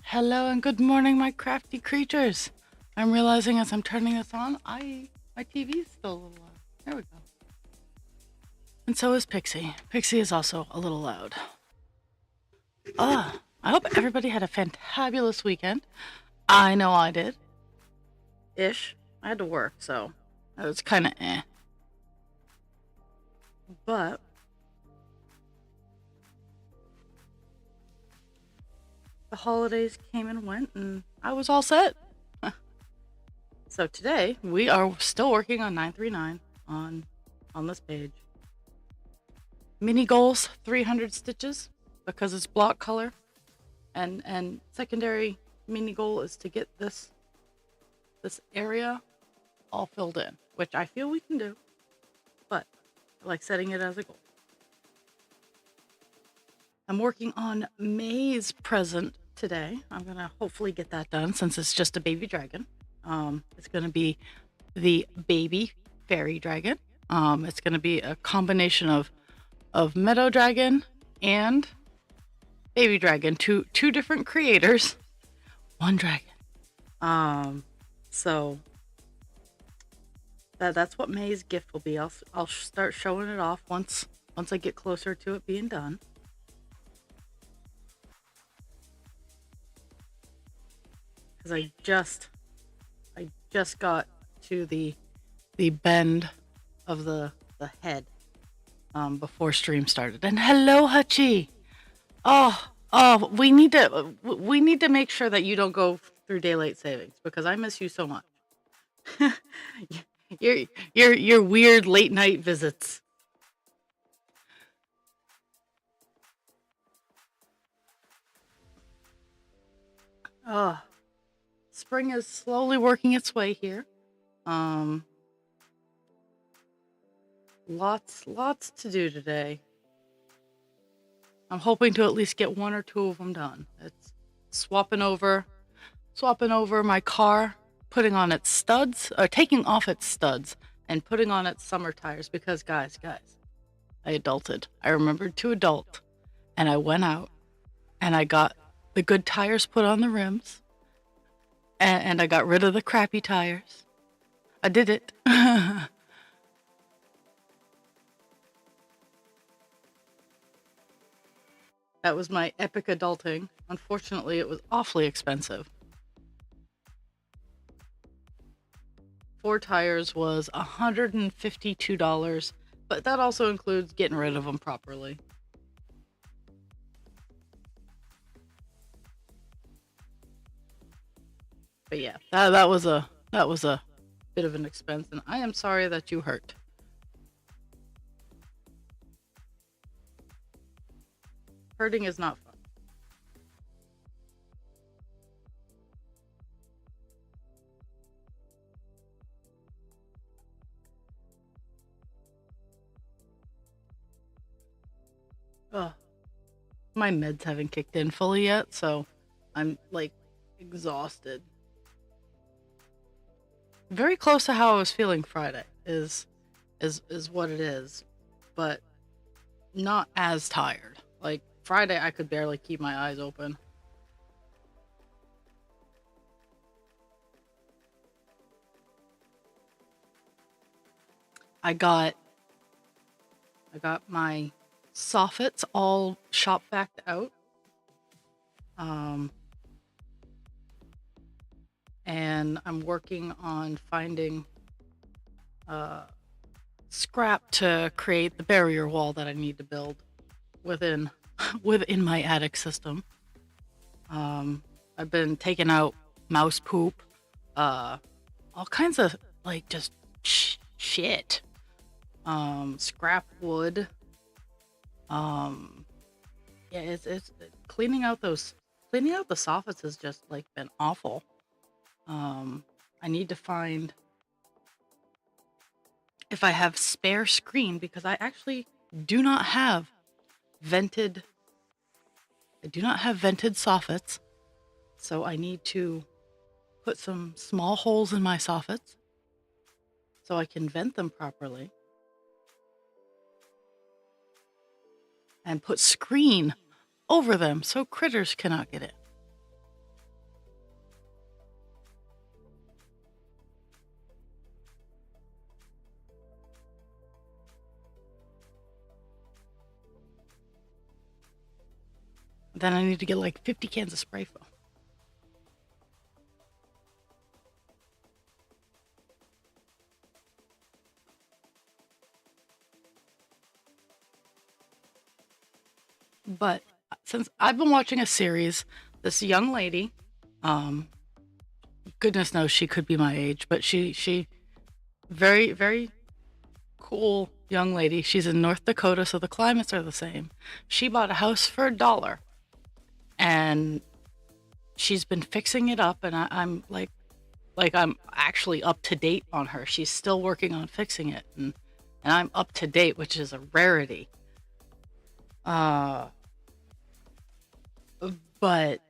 Hello and good morning, my crafty creatures. I'm realizing as I'm turning this on, my TV's still a little loud. There we go. And so is Pixie. Pixie is also a little loud. I hope everybody had a fantabulous weekend. I know I did. Ish. I had to work, so it was kind of eh. But the holidays came and went, and I was all set. So today we are still working on 939 on this page. Mini goals 300 stitches because it's block color, and secondary mini goal is to get this area all filled in, which I feel we can do, but I like setting it as a goal. I'm working on May's present today. I'm gonna hopefully get that done since it's just a baby dragon. It's gonna be the baby fairy dragon. It's gonna be a combination of meadow dragon and baby dragon, two different creators, one dragon. So that's what May's gift will be. I'll start showing it off once I get closer to it being done. Because I just got to the bend of the head before stream started. And hello, Hutchie. Oh, we need to make sure that you don't go through daylight savings because I miss you so much. your weird late night visits. Oh, spring is slowly working its way here. Lots to do today. I'm hoping to at least get one or two of them done. It's swapping over my car, putting on its studs, or taking off its studs and putting on its summer tires because guys, I adulted. I remembered to adult and I went out and I got the good tires put on the rims and I got rid of the crappy tires. I did it. That was my epic adulting. Unfortunately, it was awfully expensive. 4 tires was $152, but that also includes getting rid of them properly. But yeah, that was a bit of an expense, and I am sorry that you hurt. Hurting is not fun. Ugh. My meds haven't kicked in fully yet, so I'm like exhausted. Very close to how I was feeling Friday is what it is, but not as tired. Like Friday I could barely keep my eyes open. I got my soffits all shop backed out. And I'm working on finding scrap to create the barrier wall that I need to build within my attic system. I've been taking out mouse poop, all kinds of like just shit, scrap wood. Yeah, it's cleaning out the soffits has just like been awful. I need to find if I have spare screen because I actually do not have vented soffits. So I need to put some small holes in my soffits so I can vent them properly. And put screen over them so critters cannot get in. then I need to get like 50 cans of spray foam. But since I've been watching a series, this young lady, um, goodness knows she could be my age, but she very, very cool young lady. She's in North Dakota, so the climates are the same. She bought a house for $1, and she's been fixing it up, and I'm like I'm actually up to date on her. She's still working on fixing it, and I'm up to date, which is a rarity. Uh, but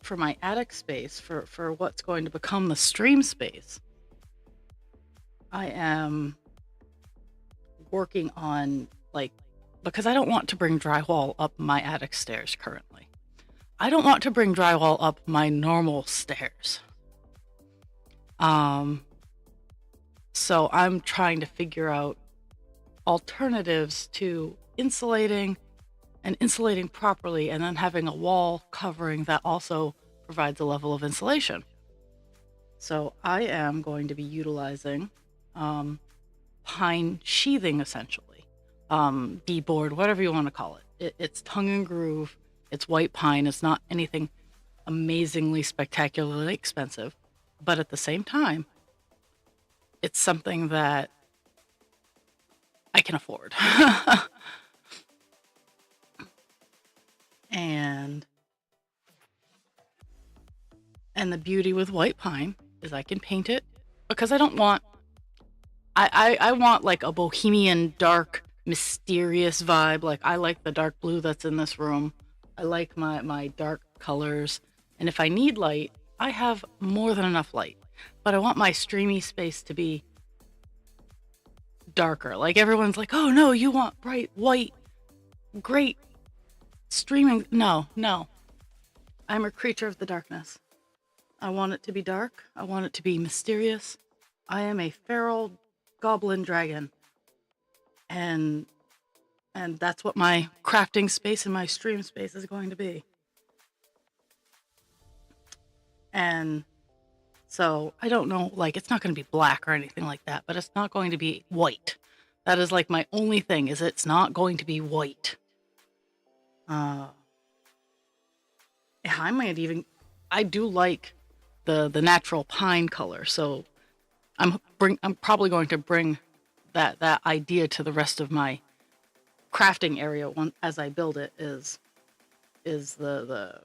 for my attic space, for what's going to become the stream space, I am working on, like, because I don't want to bring drywall up my attic stairs currently. I don't want to bring drywall up my normal stairs. So I'm trying to figure out alternatives to insulating and insulating properly, and then having a wall covering that also provides a level of insulation. So I am going to be utilizing pine sheathing, essentially. D-board, whatever you want to call it. It's tongue and groove. It's white pine. It's not anything amazingly spectacularly expensive. But at the same time, it's something that I can afford. and the beauty with white pine is I can paint it, because I don't want I want like a bohemian, dark, mysterious vibe. Like, I like the dark blue that's in this room. I like my dark colors. And if I need light, I have more than enough light. But I want my streamy space to be darker. Like, everyone's like, oh no, you want bright white, great streaming. No. I'm a creature of the darkness. I want it to be dark. I want it to be mysterious. I am a feral goblin dragon. And that's what my crafting space and my stream space is going to be. And so I don't know, like, it's not going to be black or anything like that, but it's not going to be white. That is like my only thing, is it's not going to be white. I do like the natural pine color, so I'm probably going to bring that idea to the rest of my crafting area as I build it, is the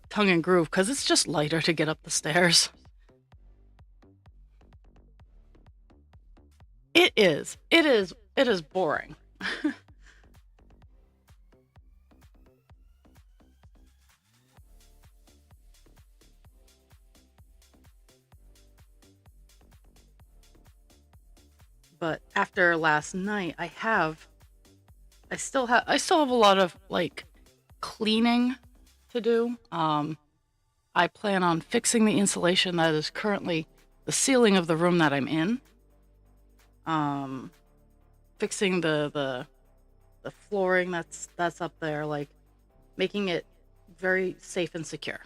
tongue and groove, because it's just lighter to get up the stairs. It is boring. But after last night, I still have a lot of, like, cleaning to do. I plan on fixing the insulation that is currently the ceiling of the room that I'm in. Fixing the flooring that's up there, like, making it very safe and secure.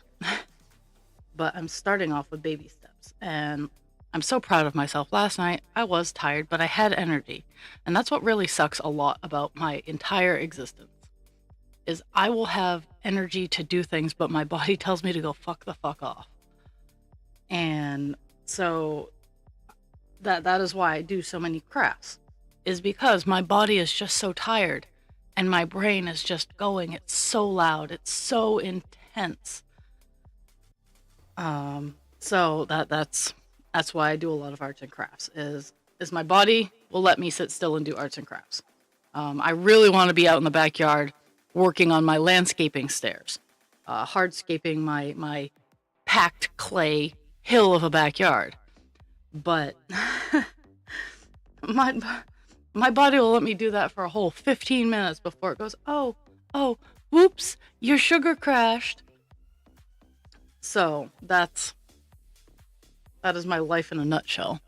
But I'm starting off with baby steps, and I'm so proud of myself. Last night, I was tired, but I had energy. And that's what really sucks a lot about my entire existence, is I will have energy to do things, but my body tells me to go fuck the fuck off. And so that is why I do so many crafts, is because my body is just so tired, and my brain is just going. It's so loud. It's so intense. So that's why I do a lot of arts and crafts, is my body will let me sit still and do arts and crafts. I really want to be out in the backyard working on my landscaping stairs, hardscaping my packed clay hill of a backyard. But my body will let me do that for a whole 15 minutes before it goes, oh, whoops, your sugar crashed. So that is my life in a nutshell.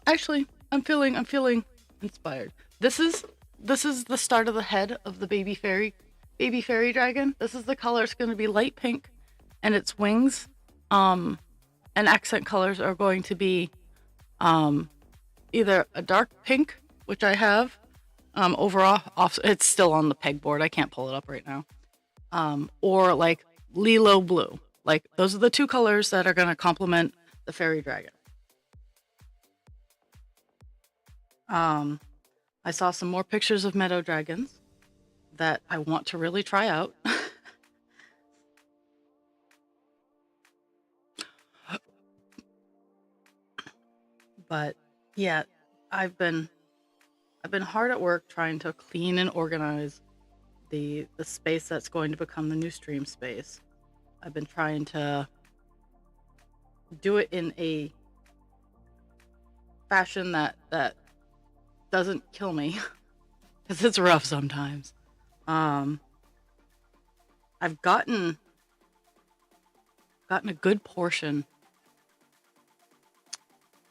Actually, I'm feeling inspired. This is this is the start of the head of the baby fairy dragon. This is the color. It's going to be light pink, and its wings, um, and accent colors are going to be um either a dark pink, which I have, overall off. It's still on the pegboard. I can't pull it up right now. Or like lilo blue. Like those are the two colors that are going to complement the fairy dragon. Um, I saw some more pictures of meadow dragons that I want to really try out. But yeah, I've been hard at work trying to clean and organize the space that's going to become the new stream space. I've been trying to do it in a fashion that doesn't kill me because it's rough sometimes. Um, I've gotten a good portion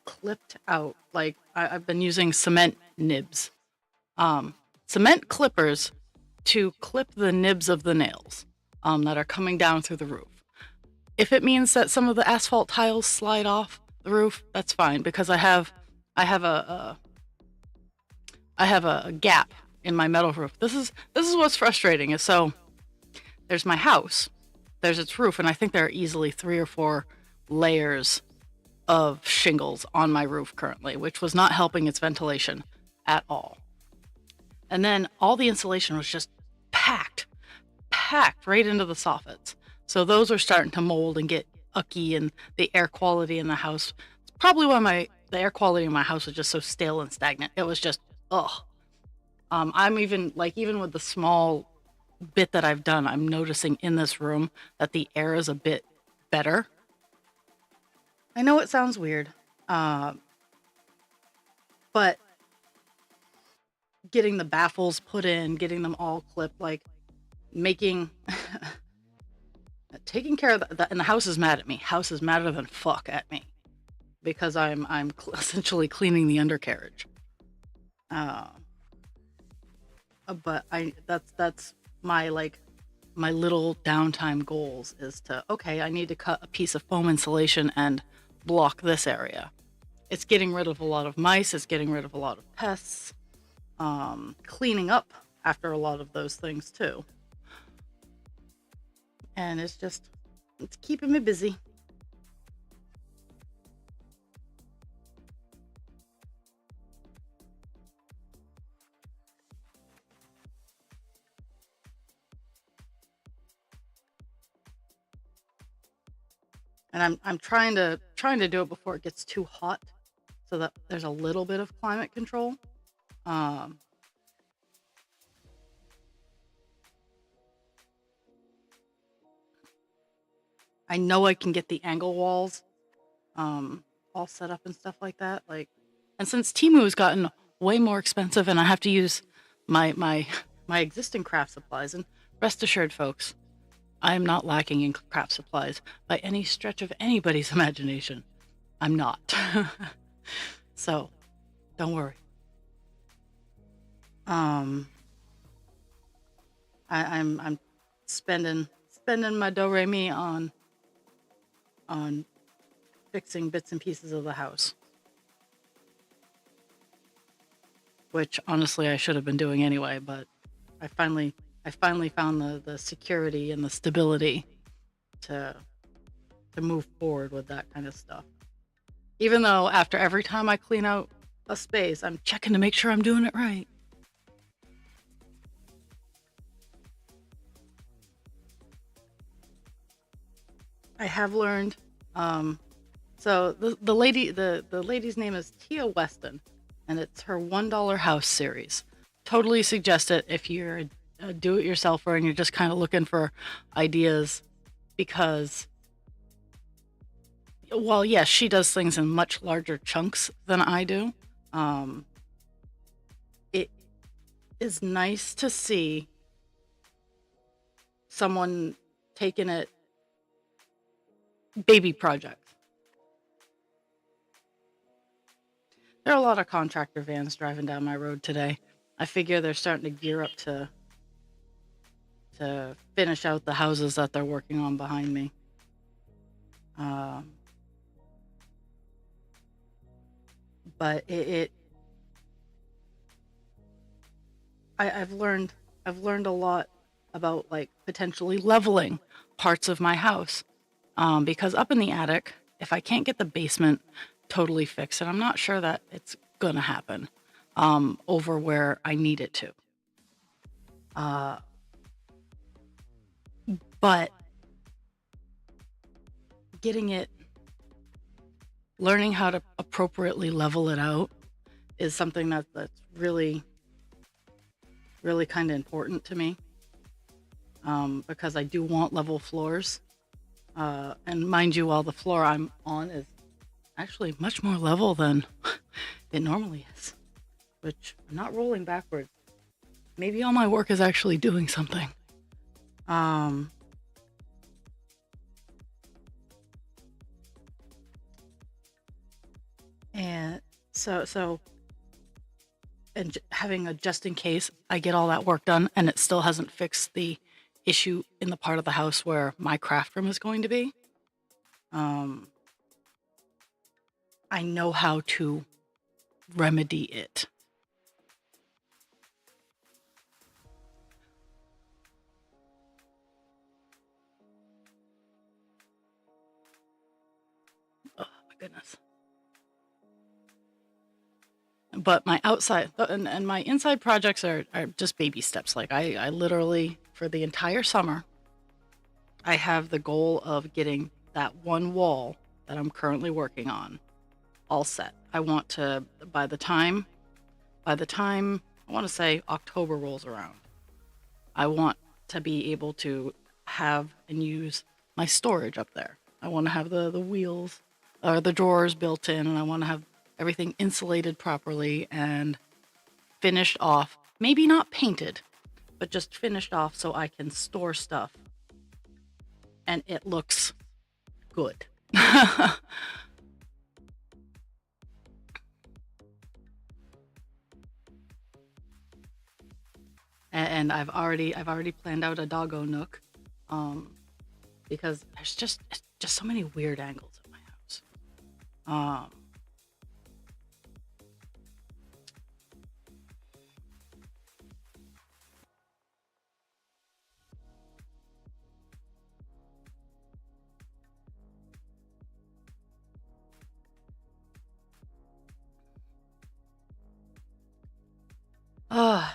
clipped out. Like I've been using cement nibs, cement clippers to clip the nibs of the nails that are coming down through the roof. If it means that some of the asphalt tiles slide off the roof, that's fine because I have a gap in my metal roof. This is what's frustrating. Is so there's my house, there's its roof, and I think there are easily 3 or 4 layers of shingles on my roof currently, which was not helping its ventilation at all. And then all the insulation was just packed right into the soffits. So those are starting to mold and get ucky, and the air quality in the house. It's probably why the air quality in my house was just so stale and stagnant. It was just ugh. I'm even with the small bit that I've done, I'm noticing in this room that the air is a bit better. I know it sounds weird, but getting the baffles put in, getting them all clipped, like making taking care of that, and the house is mad at me. House is madder than fuck at me because I'm essentially cleaning the undercarriage. Uh, but that's my my little downtime goals is to, okay, I need to cut a piece of foam insulation and block this area. It's getting rid of a lot of mice. It's getting rid of a lot of pests. Cleaning up after a lot of those things too. And it's keeping me busy. And I'm trying to do it before it gets too hot, so that there's a little bit of climate control. Um, I know I can get the angle walls all set up and stuff like that. And since Timu's gotten way more expensive, and I have to use my existing craft supplies, and rest assured, folks, I'm not lacking in craft supplies by any stretch of anybody's imagination. I'm not. So, don't worry. Um, I'm spending my do re mi on fixing bits and pieces of the house, which honestly I should have been doing anyway, but I finally found the security and the stability to move forward with that kind of stuff. Even though after every time I clean out a space, I'm checking to make sure I'm doing it right. I have learned. So the lady's name is Tia Weston, and it's her $1 house series. Totally suggest it if you're a do-it-yourselfer and you're just kind of looking for ideas, because while yes, she does things in much larger chunks than I do. It is nice to see someone taking it baby projects. There are a lot of contractor vans driving down my road today. I figure they're starting to gear up to finish out the houses that they're working on behind me. But I've learned a lot about like potentially leveling parts of my house, because up in the attic, if I can't get the basement totally fixed, and I'm not sure that it's gonna happen, over where I need it to, but learning how to appropriately level it out is something that's really, really kind of important to me, because I do want level floors. And mind you, while the floor I'm on is actually much more level than it normally is, which I'm not rolling backwards. Maybe all my work is actually doing something. And so and having a just in case I get all that work done and it still hasn't fixed the issue in the part of the house where my craft room is going to be, I know how to remedy it. Oh my goodness. But my outside and my inside projects are just baby steps. Like I literally, for the entire summer, I have the goal of getting that one wall that I'm currently working on all set. I want to, by the time I want to say October rolls around, I want to be able to have and use my storage up there. I want to have the wheels or the drawers built in, and I want to have everything insulated properly and finished off. Maybe not painted, but just finished off so I can store stuff and it looks good. And I've already planned out a doggo nook, because there's just so many weird angles in my house.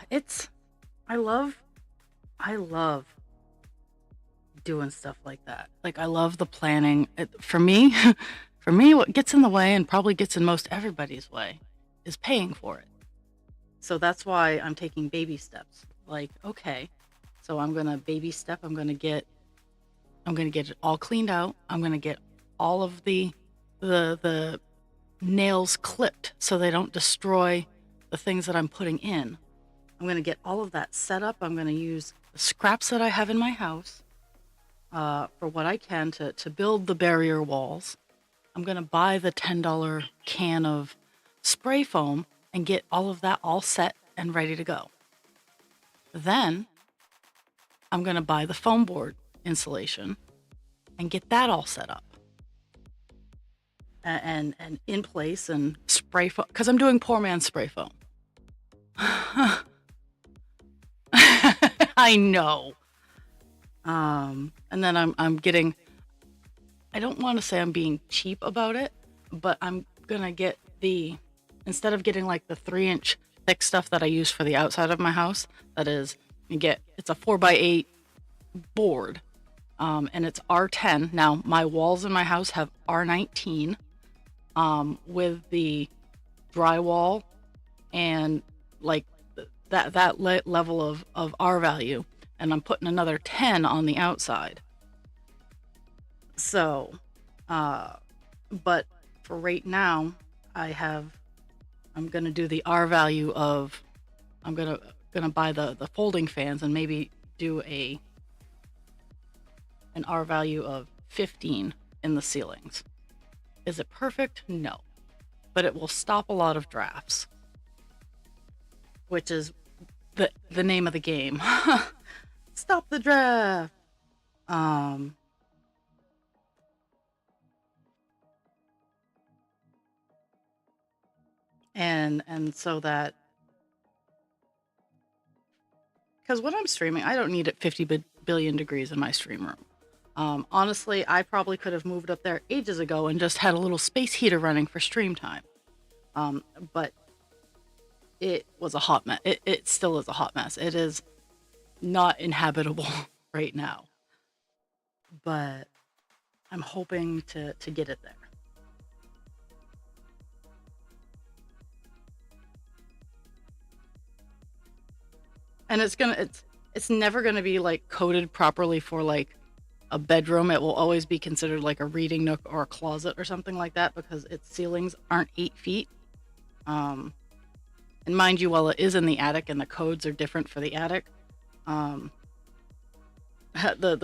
It's I love doing stuff like that. Like I love the planning. For me, for me, what gets in the way and probably gets in most everybody's way is paying for it. So that's why I'm taking baby steps. Like, okay, so I'm gonna baby step. I'm gonna get it all cleaned out. I'm gonna get all of the nails clipped so they don't destroy the things that I'm putting in. I'm gonna get all of that set up. I'm gonna use the scraps that I have in my house, for what I can to build the barrier walls. I'm gonna buy the $10 can of spray foam and get all of that all set and ready to go. Then I'm gonna buy the foam board insulation and get that all set up and in place and spray foam, because I'm doing poor man's spray foam. I know. And then I'm getting, I don't want to say I'm being cheap about it, but I'm gonna get instead of getting like the 3-inch thick stuff that I use for the outside of my house, it's a 4x8 board, and it's R10. Now my walls in my house have R19, with the drywall and like that level of R value, and I'm putting another 10 on the outside. So, but for right now, I'm gonna do the R value of, I'm gonna buy the folding fans and maybe do an R value of 15 in the ceilings. Is it perfect? No. but it will stop a lot of drafts, which is the name of the game. Stop the draft. Um, and so that, because when I'm streaming, I don't need it 50 billion degrees in my stream room. Honestly, I probably could have moved up there ages ago and just had a little space heater running for stream time. But it was a hot mess. It still is a hot mess. It is not inhabitable right now. But I'm hoping to get it there. And it's never gonna be like coded properly for like a bedroom. It will always be considered like a reading nook or a closet or something like that, because its ceilings aren't 8 feet. And mind you, while it is in the attic and the codes are different for the attic, the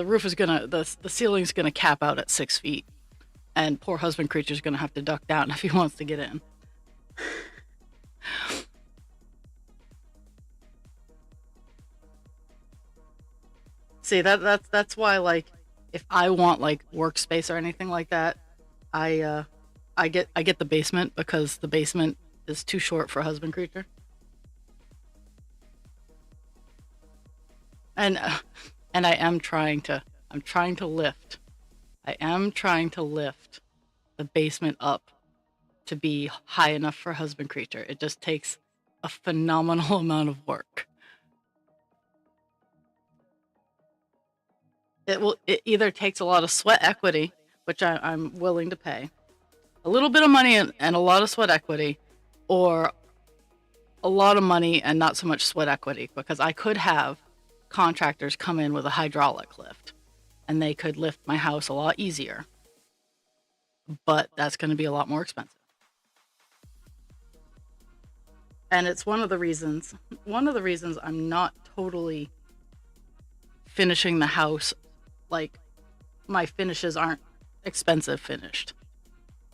roof is gonna, the ceiling's gonna cap out at 6 feet, and poor husband creature's gonna have to duck down if he wants to get in. See, that's why, like, if I want like workspace or anything like that, I get the basement, because the basement is too short for husband creature. And I am trying to lift. I am trying to lift the basement up to be high enough for husband creature. It just takes a phenomenal amount of work. It either takes a lot of sweat equity, which I'm willing to pay, a little bit of money and a lot of sweat equity, or a lot of money and not so much sweat equity, because I could have contractors come in with a hydraulic lift and they could lift my house a lot easier, but that's going to be a lot more expensive. And it's one of the reasons I'm not totally finishing the house. Like, my finishes aren't expensive finished,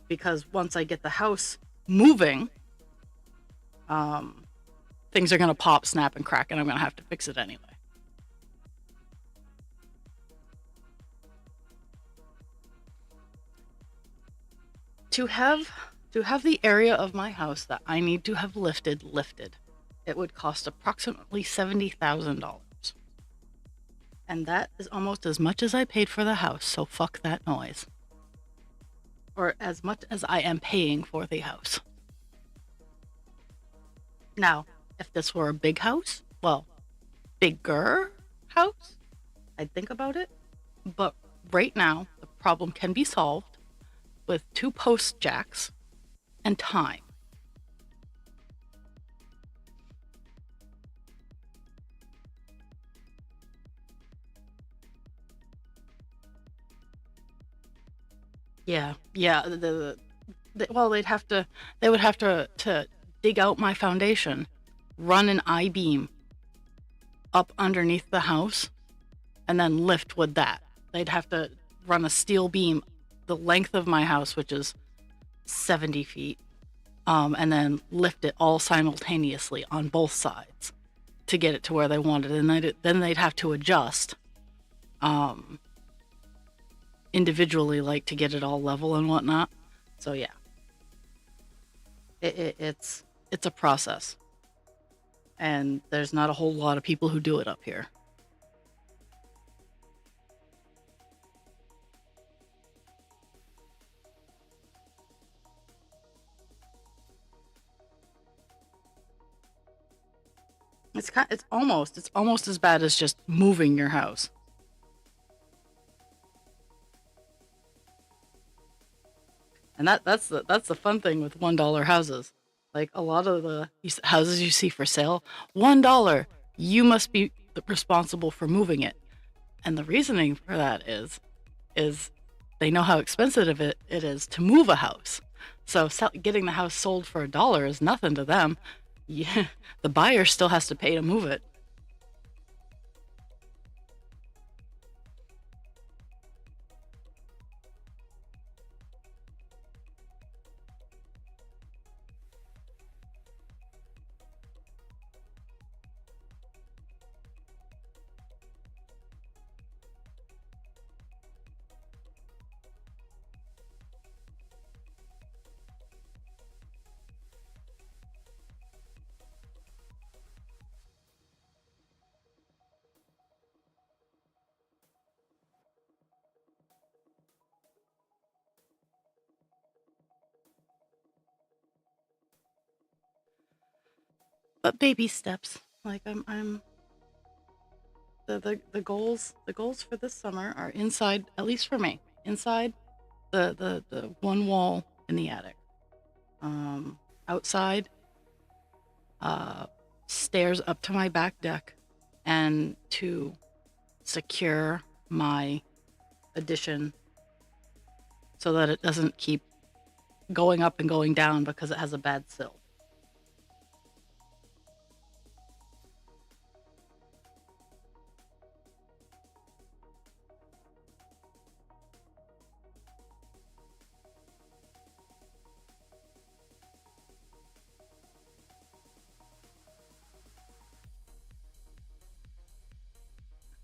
because once I get the house moving, things are going to pop, snap, and crack, and I'm going to have to fix it anyway. To have the area of my house that I need to have lifted, it would cost approximately $70,000. And that is almost as much as I paid for the house, so fuck that noise. Or as much as I am paying for the house. Now, if this were a big house, well, bigger house, I'd think about it. But right now, the problem can be solved with 2 post jacks and time. Yeah. Well, they would have to dig out my foundation, run an I-beam up underneath the house, and then lift with that. They'd have to run a steel beam the length of my house, which is 70 feet, and then lift it all simultaneously on both sides to get it to where they wanted. And then they'd have to adjust individually, like, to get it all level and whatnot. So yeah, it's a process, and there's not a whole lot of people who do it up here. It's almost as bad as just moving your house. And that's the fun thing with $1 houses. Like, a lot of the houses you see for sale, $1, you must be responsible for moving it. And the reasoning for that is they know how expensive it is to move a house. So getting the house sold for $1 is nothing to them. Yeah, the buyer still has to pay to move it. but baby steps. Like I'm the goals for this summer are inside, at least for me, inside the one wall in the attic. Outside, uh, stairs up to my back deck, and to secure my addition so that it doesn't keep going up and going down because it has a bad sill.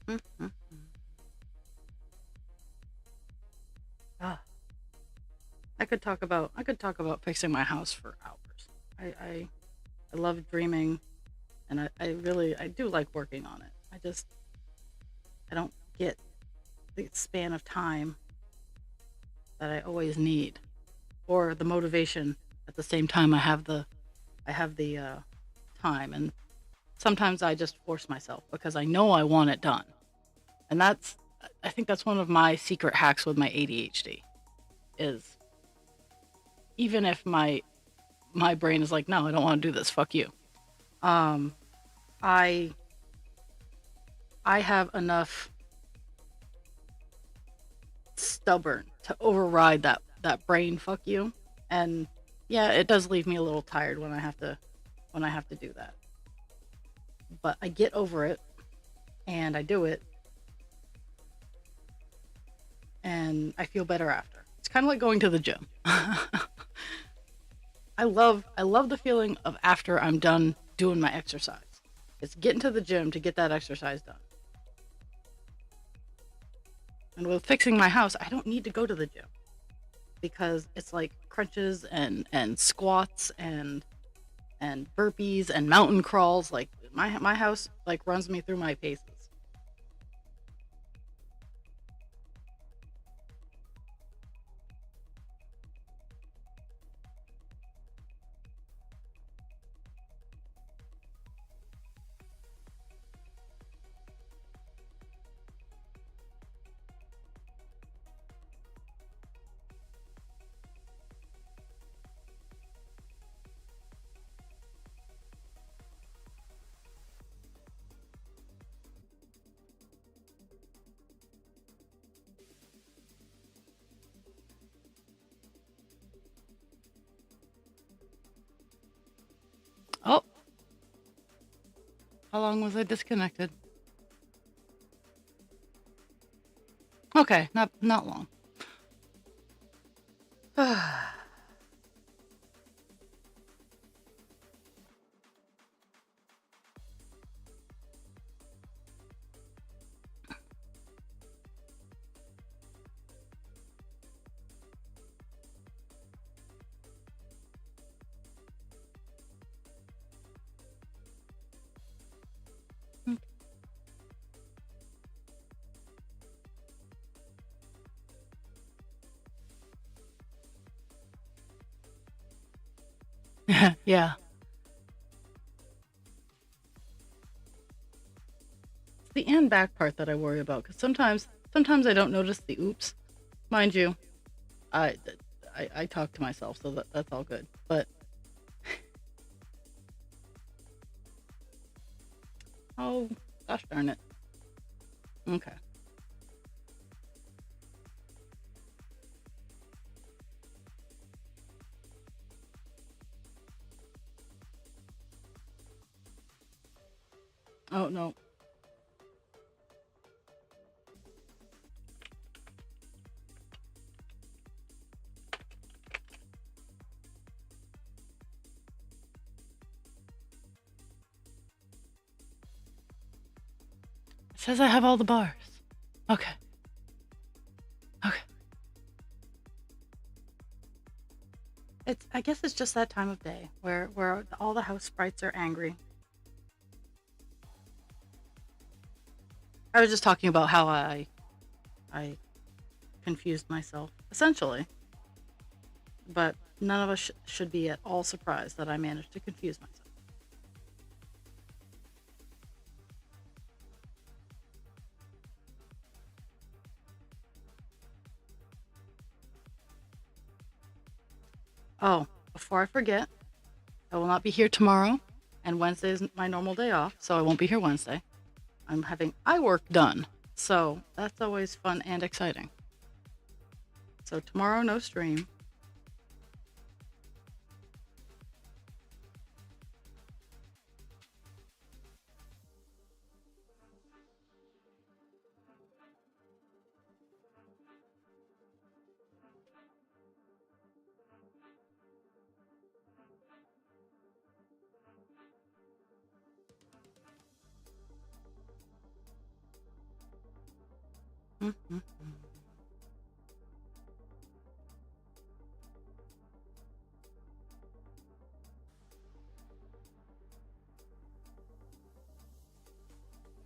Mhm. Ah, I could talk about fixing my house for hours. I love dreaming, and I do like working on it. I don't get the span of time that I always need, or the motivation at the same time. I have the time, and sometimes I just force myself because I know I want it done. And I think that's one of my secret hacks with my ADHD is, even if my brain is like, no, I don't want to do this, fuck you. Um, I I have enough stubborn to override that brain fuck you. And yeah, it does leave me a little tired when I have to do that. But I get over it, and I do it, and I feel better after. It's kind of like going to the gym. I love the feeling of after I'm done doing my exercise. It's getting to the gym to get that exercise done. And with fixing my house, I don't need to go to the gym because it's like crunches and squats and burpees and mountain crawls. Like my house like runs me through my paces. Oh, how long was I disconnected? Okay, not long. Yeah, it's the and back part that I worry about because sometimes I don't notice the oops. Mind you, I I talk to myself, so that's all good. But oh gosh darn it. Okay. Oh no. It says I have all the bars. Okay. Okay. I guess it's just that time of day where all the house sprites are angry. I was just talking about how I confused myself essentially, but none of us should be at all surprised that I managed to confuse myself. Oh, before I forget, I will not be here tomorrow, and Wednesday is my normal day off, so I won't be here Wednesday. I'm having eye work done, so that's always fun and exciting. So tomorrow, no stream. Mm-hmm.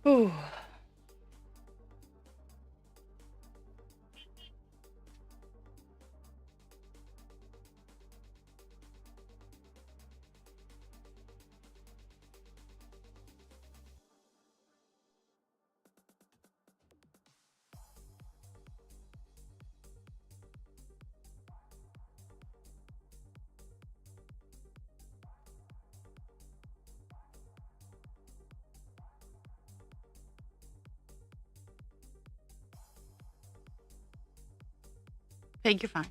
Ooh. Peg, you're fine.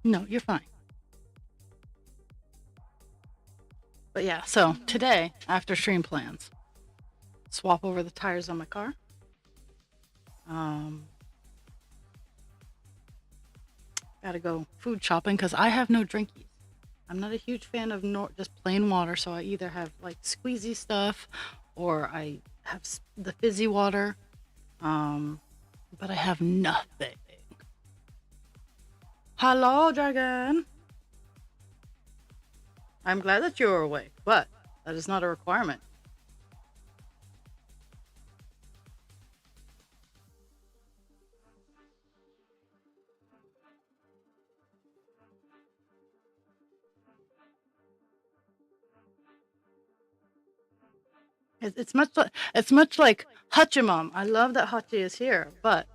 No, you're fine. But yeah, so today, after stream plans, swap over the tires on my car. Gotta go food shopping because I have no drinkies. I'm not a huge fan of just plain water, so I either have like squeezy stuff or I have the fizzy water. But I have nothing. Hello, dragon. I'm glad that you're awake, but that is not a requirement. It's much like Hutchimum. I love that Hutchie is here, but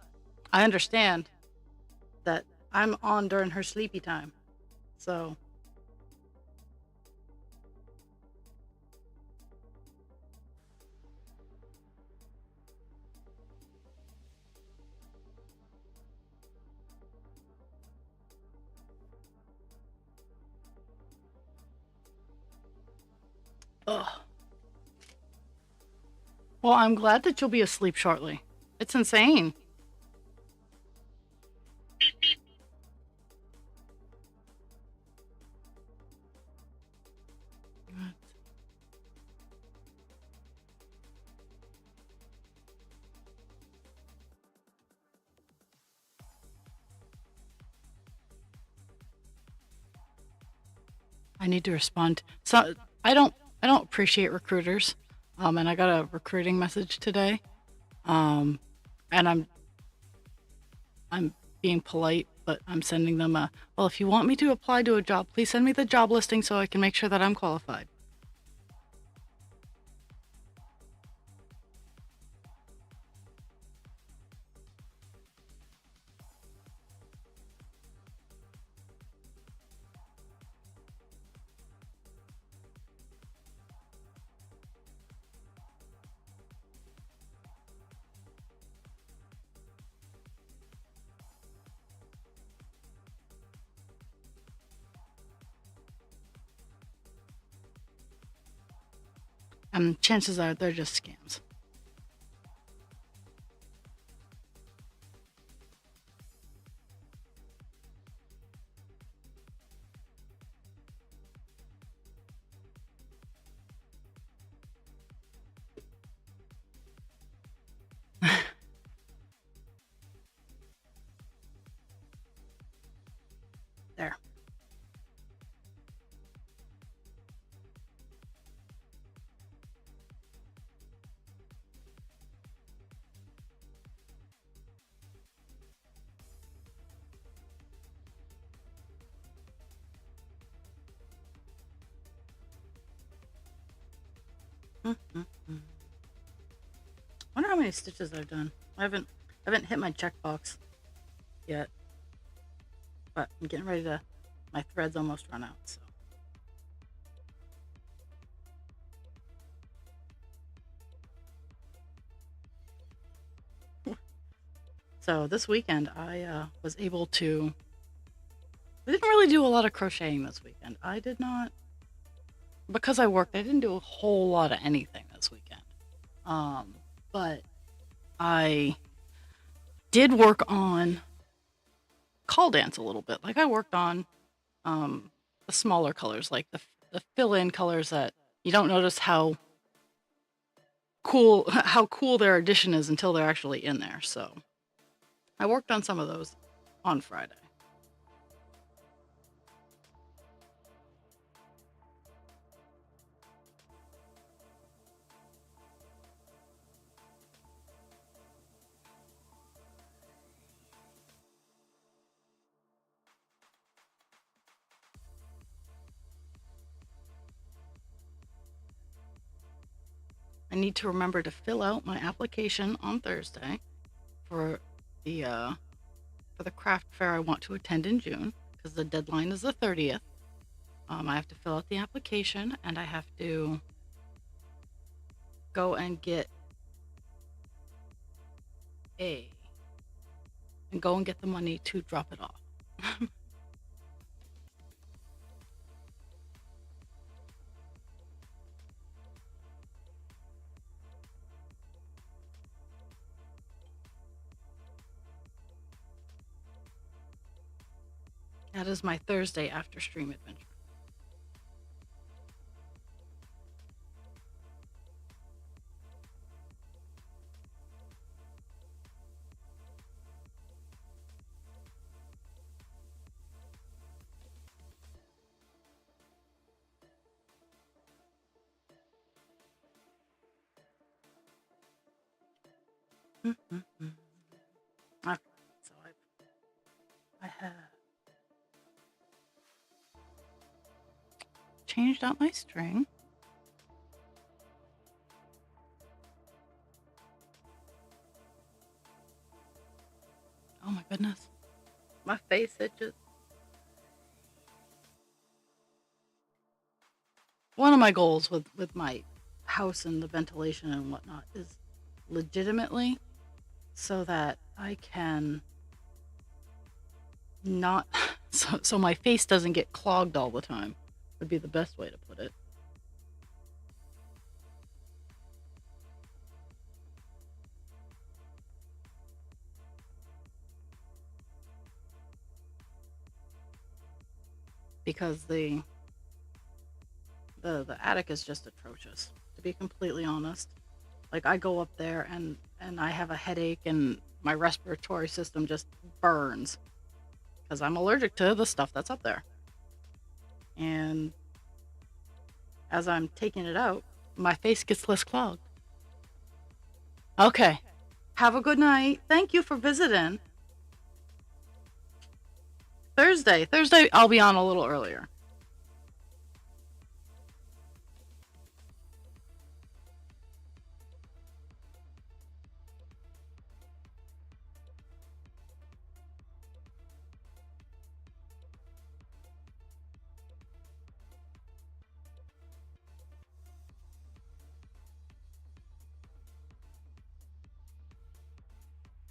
I understand that I'm on during her sleepy time. So ugh. Well, I'm glad that you'll be asleep shortly. It's insane. I need to respond. So I don't appreciate recruiters. And I got a recruiting message today. And I'm being polite, but I'm sending them well, if you want me to apply to a job, please send me the job listing so I can make sure that I'm qualified. And chances are they're just scams. There. Mm-hmm. Wonder how many stitches I've done. I haven't hit my checkbox yet, but I'm getting ready to My thread's almost run out, so. So this weekend I was able to. I didn't really do a lot of crocheting this weekend. I did not, because I worked. I didn't do a whole lot of anything this weekend. But I did work on call dance a little bit. Like I worked on the smaller colors, like the fill-in colors that you don't notice how cool their addition is until they're actually in there. So I worked on some of those on Friday. I need to remember to fill out my application on Thursday for the craft fair I want to attend in June, because the deadline is the 30th. I have to fill out the application, and I have to go and get the money to drop it off. That is my Thursday after stream adventure. Okay, so I have changed out my string. Oh my goodness. My face itches. One of my goals with my house and the ventilation and whatnot is legitimately so that I can not so my face doesn't get clogged all the time, would be the best way to put it. Because the attic is just atrocious, to be completely honest. Like I go up there and I have a headache and my respiratory system just burns because I'm allergic to the stuff that's up there. And as I'm taking it out, my face gets less clogged. Okay. Have a good night. Thank you for visiting. Thursday I'll be on a little earlier.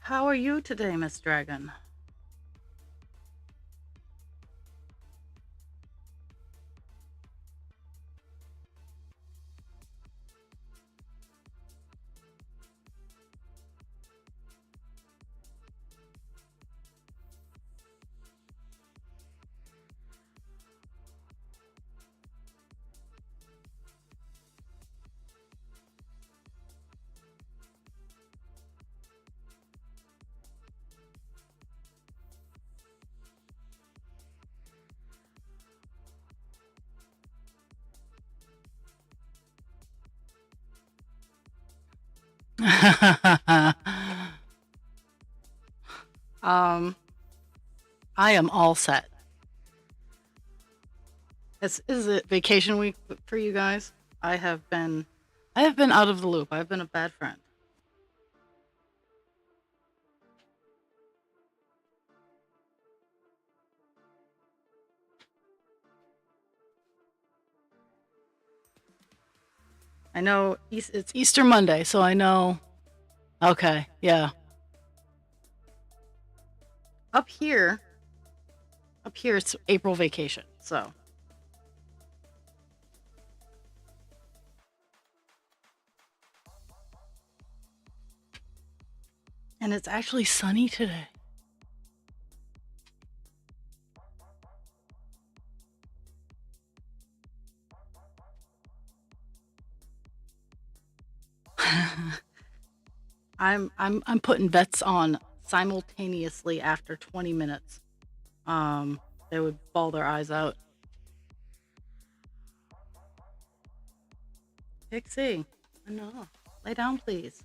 How are you today, Miss Dragon? I am all set. Is it vacation week for you guys? I have been out of the loop. I've been a bad friend. I know it's Easter Monday, so I know. Okay, yeah. Up here, up here it's April vacation, so. And it's actually sunny today. I'm putting vets on simultaneously after 20 minutes. They would bawl their eyes out. Pixie, no, lay down, please.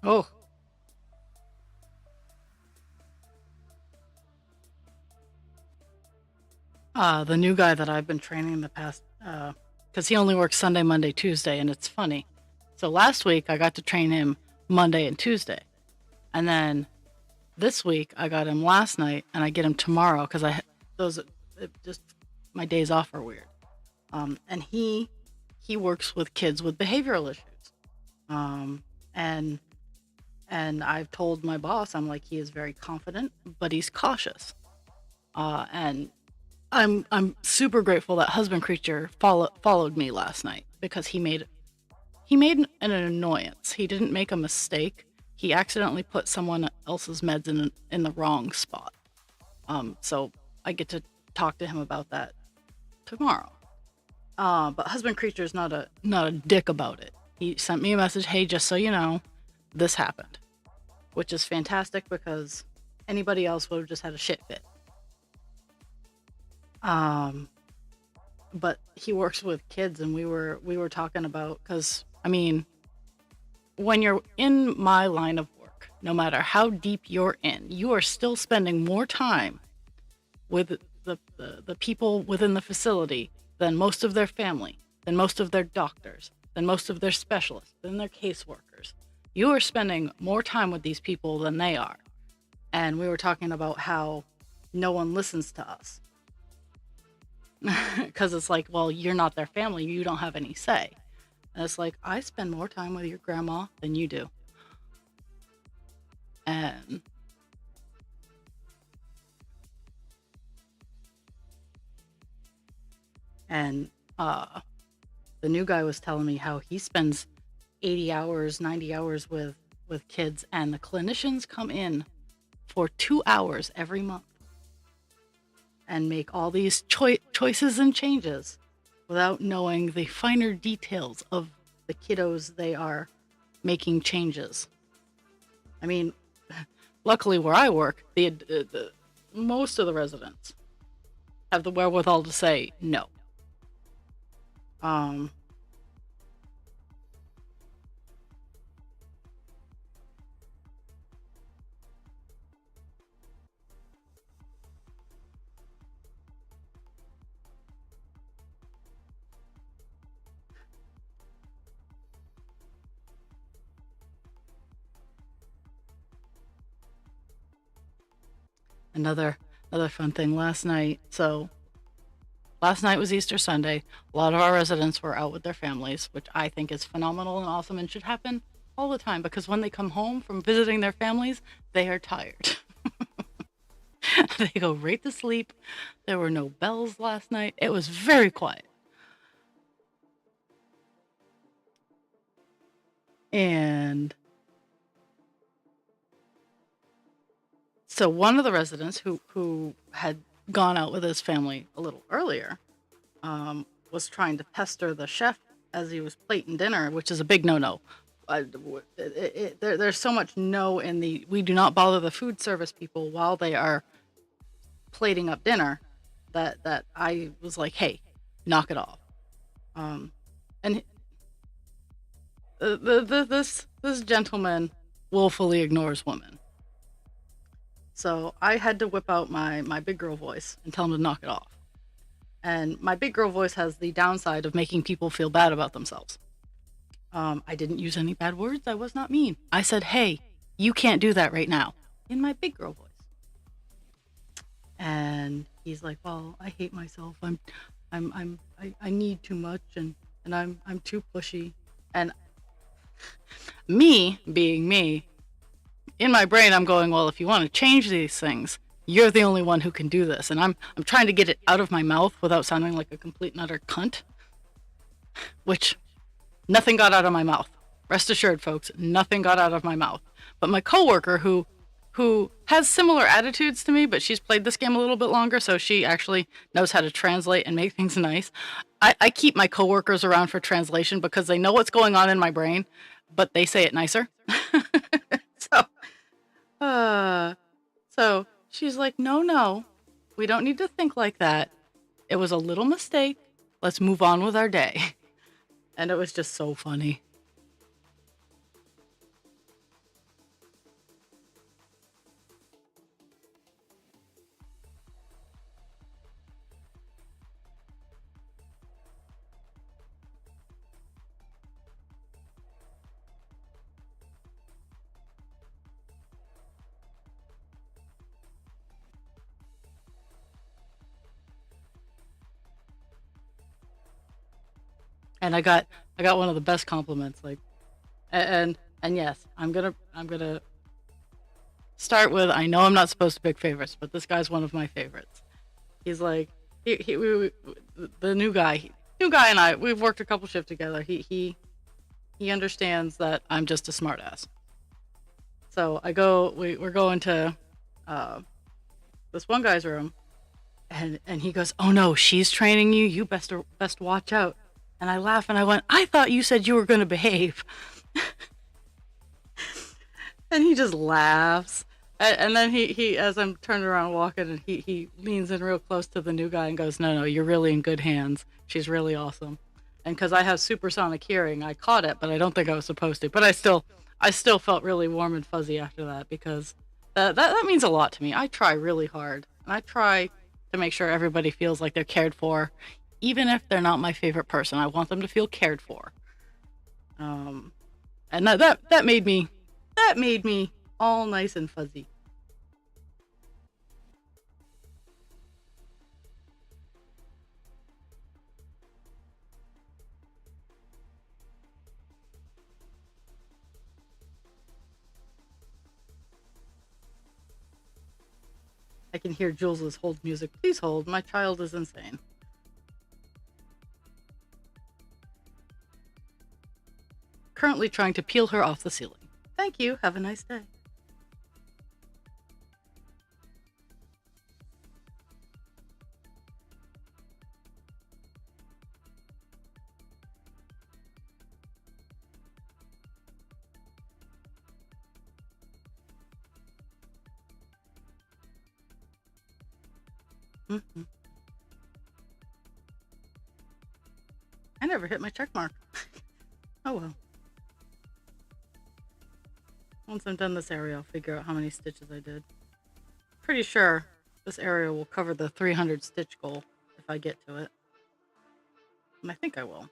Oh, the new guy that I've been training the past, because he only works Sunday, Monday, Tuesday, and it's funny. So last week I got to train him Monday and Tuesday, and then this week I got him last night, and I get him tomorrow because those it just my days off are weird. And he works with kids with behavioral issues. Um, and I've told my boss, I'm like, he is very confident, but he's cautious. And I'm super grateful that Husband Creature followed me last night because he made an annoyance. He didn't make a mistake. He accidentally put someone else's meds in the wrong spot. So I get to talk to him about that tomorrow. But Husband Creature is not a dick about it. He sent me a message, hey, just so you know, this happened, which is fantastic because anybody else would have just had a shit fit. Um, but he works with kids, and we were talking about, because I mean, when you're in my line of work, no matter how deep you're in, you are still spending more time with the people within the facility than most of their family, than most of their doctors, than most of their specialists, than their caseworkers. You are spending more time with these people than they are. And we were talking about how no one listens to us. Because it's like, well, you're not their family. You don't have any say. And it's like, I spend more time with your grandma than you do. And and the new guy was telling me how he spends 80 hours, 90 hours with kids, and the clinicians come in for 2 hours every month and make all these choices and changes without knowing the finer details of the kiddos they are making changes. I mean, luckily where I work, the most of the residents have the wherewithal to say no. Um, another another fun thing last night. So last night was Easter Sunday. A lot of our residents were out with their families, which I think is phenomenal and awesome and should happen all the time because when they come home from visiting their families, they are tired. They go right to sleep. There were no bells last night. It was very quiet. And so one of the residents who had gone out with his family a little earlier was trying to pester the chef as he was plating dinner, which is a big no-no. There's so much no in the we do not bother the food service people while they are plating up dinner that I was like, hey, knock it off. And this gentleman willfully ignores women. So I had to whip out my big girl voice and tell him to knock it off. And my big girl voice has the downside of making people feel bad about themselves. I didn't use any bad words. I was not mean. I said, hey, you can't do that right now, in my big girl voice. And he's like, well, I hate myself. I need too much and I'm too pushy. And me being me, in my brain, I'm going, well, if you want to change these things, you're the only one who can do this. And I'm trying to get it out of my mouth without sounding like a complete and utter cunt, which nothing got out of my mouth. Rest assured, folks, nothing got out of my mouth. But my coworker who has similar attitudes to me, but she's played this game a little bit longer, so she actually knows how to translate and make things nice. I keep my coworkers around for translation because they know what's going on in my brain, but they say it nicer. So she's like, no, we don't need to think like that. It was a little mistake. Let's move on with our day. And it was just so funny. And I got one of the best compliments, like, and yes, I'm gonna start with, I know I'm not supposed to pick favorites, but this guy's one of my favorites. He's like, the new guy and I, we've worked a couple shifts together. He understands that I'm just a smartass. So we're going to this one guy's room, and he goes, oh no, she's training you. You best watch out. And I laugh and I went, I thought you said you were going to behave. And he just laughs. And then he as I'm turning around walking, and he leans in real close to the new guy and goes, no, you're really in good hands. She's really awesome. And because I have supersonic hearing, I caught it, but I don't think I was supposed to. But I still felt really warm and fuzzy after that, because that means a lot to me. I try really hard. And I try to make sure everybody feels like they're cared for. Even if they're not my favorite person, I want them to feel cared for. And that made me all nice and fuzzy. I can hear Jules's hold music. Please hold. My child is insane. Currently trying to peel her off the ceiling. Thank you. Have a nice day. Mm-hmm. I never hit my check mark. Oh well. Once I'm done this area, I'll figure out how many stitches I did. Pretty sure this area will cover the 300 stitch goal if I get to it. And I think I will.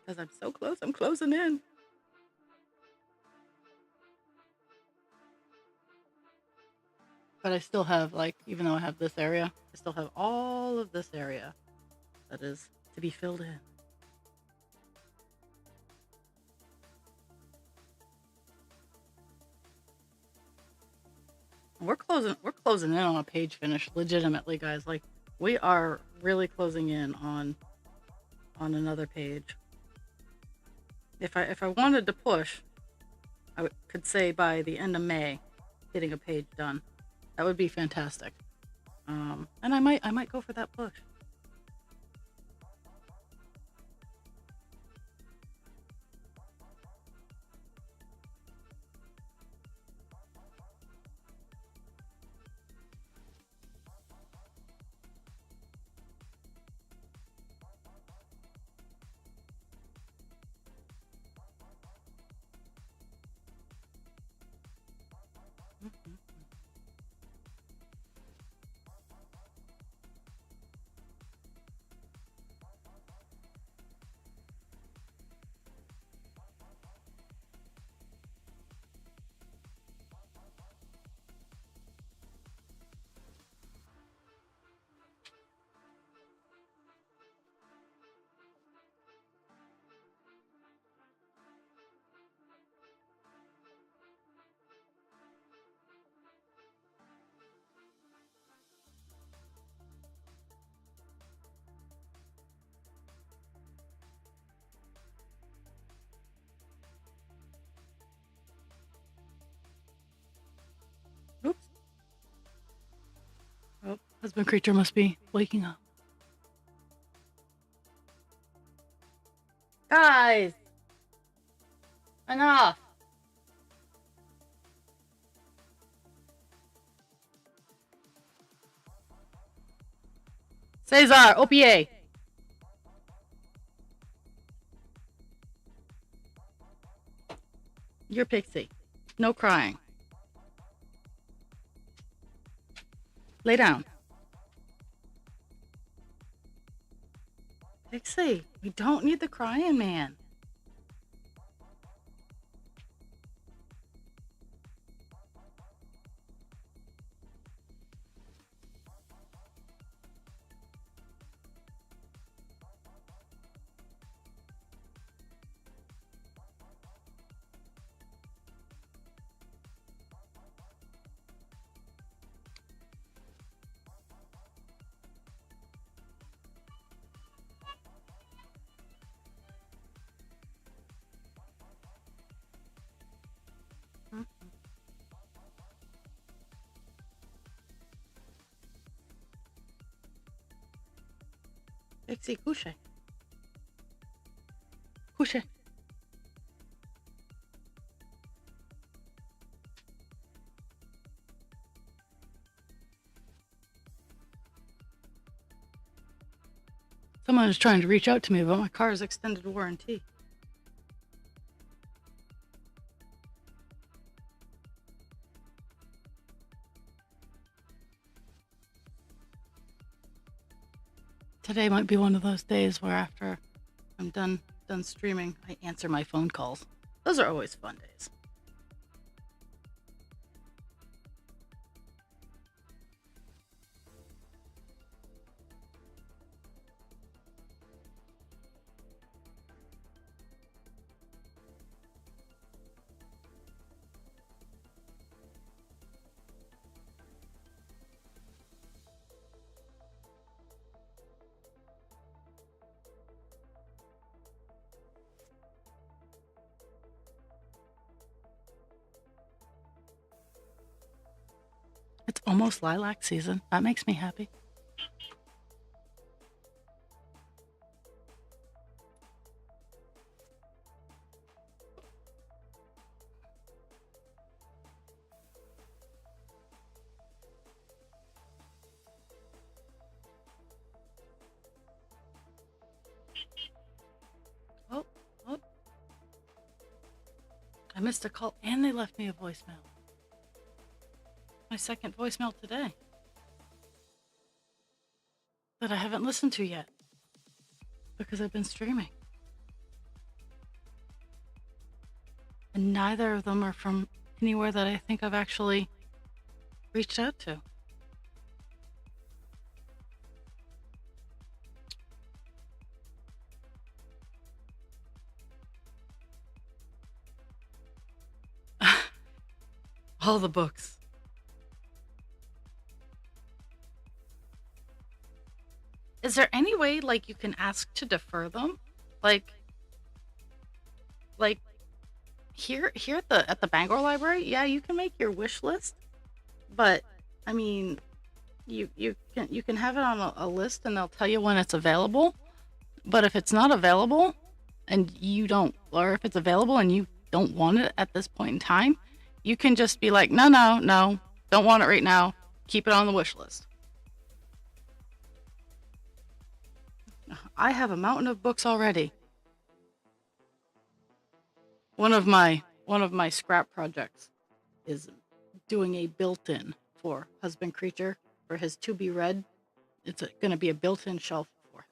Because I'm so close, I'm closing in. But I still have, like, even though I have this area, I still have all of this area that is to be filled in. We're closing in on a page finish, legitimately, guys. Like, we are really closing in on another page. If I wanted to push, could say by the end of May, getting a page done. That would be fantastic. And I might go for that push. Mhm. Oops. Oh, husband creature must be waking up. Guys, enough. Cesar, OPA. You're Pixie. No crying. Lay down. Pixie, we don't need the crying man. Pixie, couche. Couche. Someone is trying to reach out to me about my car's extended warranty. Today might be one of those days where after I'm done streaming, I answer my phone calls. Those are always fun days. It's almost lilac season. That makes me happy. Oh, oh. I missed a call and they left me a voicemail. My second voicemail today that I haven't listened to yet because I've been streaming. And neither of them are from anywhere that I think I've actually reached out to. All the books. Is there any way like you can ask to defer them? Like like here at the Bangor Library, yeah, you can make your wish list, but I mean, you can have it on a list and they'll tell you when it's available. But if it's not available and you don't, or if it's available and you don't want it at this point in time, you can just be like, no, no, no, don't want it right now. Keep it on the wish list. I have a mountain of books already. One of my scrap projects is doing a built-in for husband creature for his to be read. It's going to be a built-in shelf for him.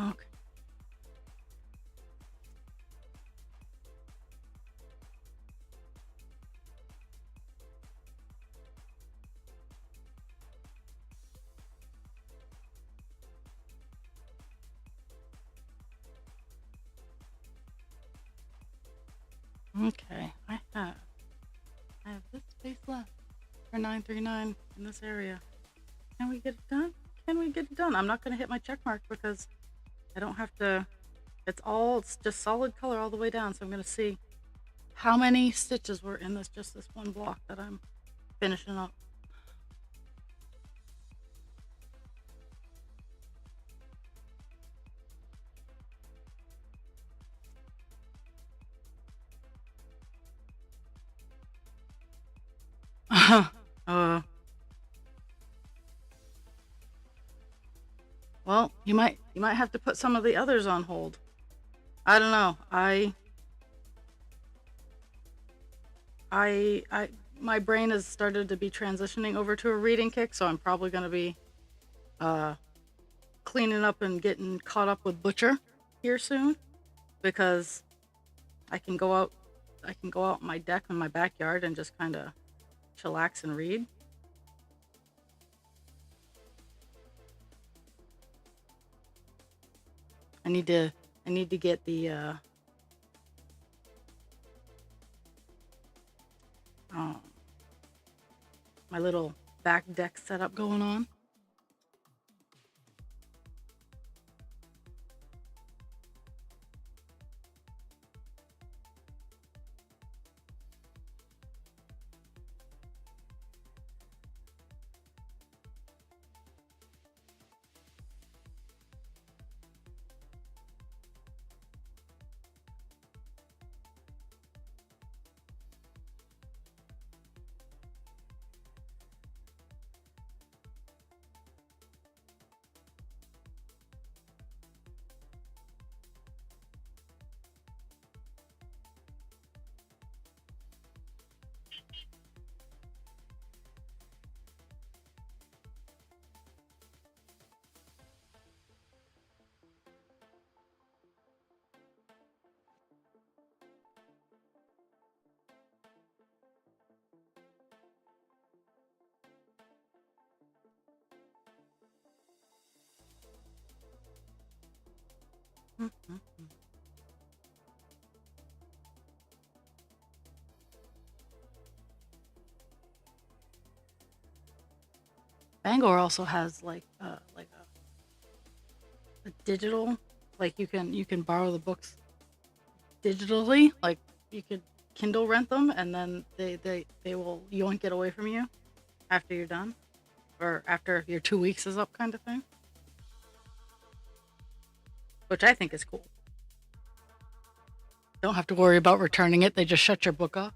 Okay. Okay. I have this space left for 939 in this area. Can we get it done? Can we get it done? I'm not going to hit my check mark because I don't have to. It's just solid color all the way down. So I'm going to see how many stitches were in this one block that I'm finishing up. uh, well, you might have to put some of the others on hold. I don't know. I my brain has started to be transitioning over to a reading kick, so I'm probably going to be uh cleaning up and getting caught up with Butcher here soon because I can go out on my deck in my backyard and just kind of chillax and read. I need to get the um, my little back deck setup going on. Mhm. Bangor also has like a digital, like you can borrow the books digitally, like you could Kindle rent them and then they will yoink it away from you. after you're done, or after your 2 weeks is up, kind of thing, which I think is cool. Don't have to worry about returning it. They just shut your book off.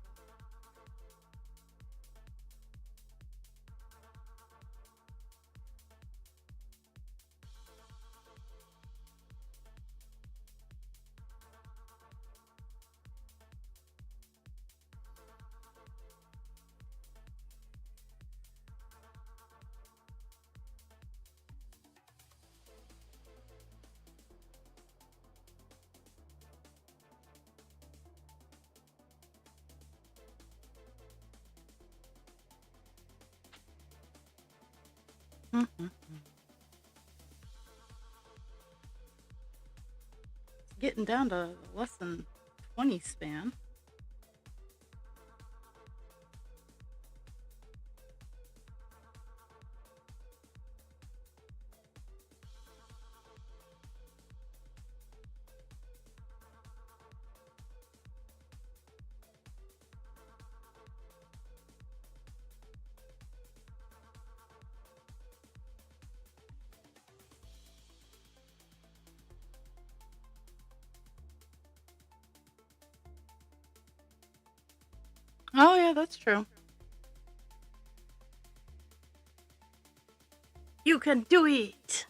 Mm-hmm. Getting down to less than 20 span. Oh, yeah, that's true. You can do it.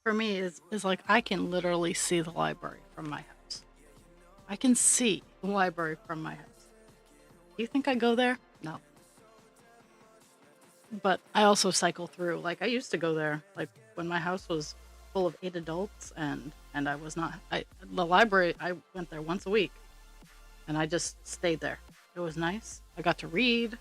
For me, is like I can literally see the library from my house. I can see the library from my house. Do you think I go there? No. But I also cycle through. Like I used to go there, like when my house was full of 8 adults, and I was not. The library. I went there once a week, and I just stayed there. It was nice. I got to read.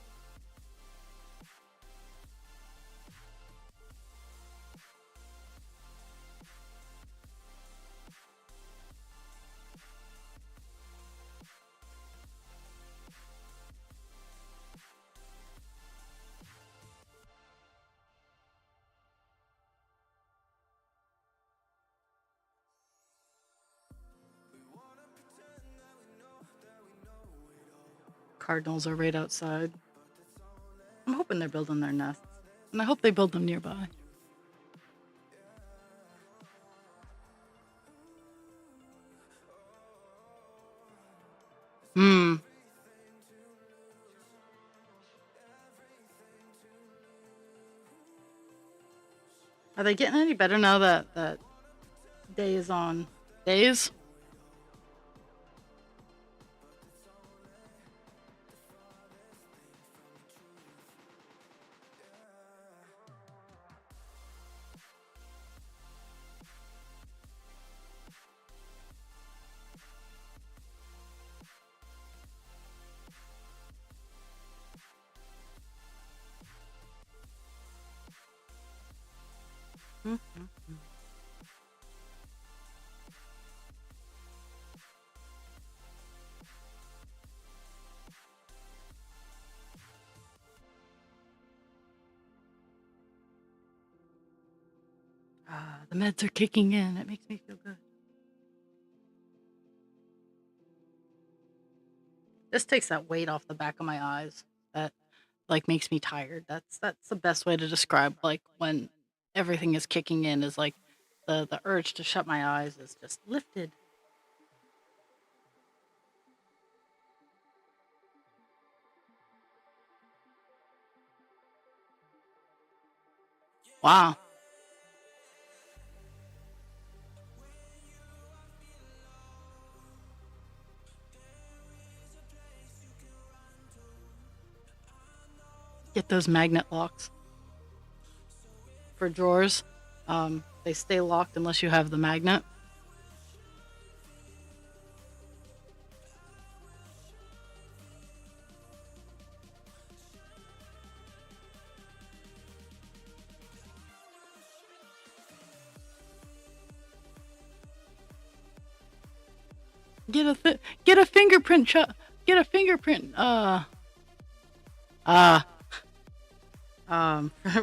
Cardinals are right outside. I'm hoping they're building their nests, and I hope they build them nearby. Hmm. Are they getting any better now that day is on days? Mm-hmm. The meds are kicking in. It makes me feel good. This takes that weight off the back of my eyes. That like makes me tired. That's the best way to describe like when everything is kicking in is like the urge to shut my eyes is just lifted. Wow. Get those magnet locks for drawers. They stay locked unless you have the magnet. Get a fingerprint get a fingerprint uh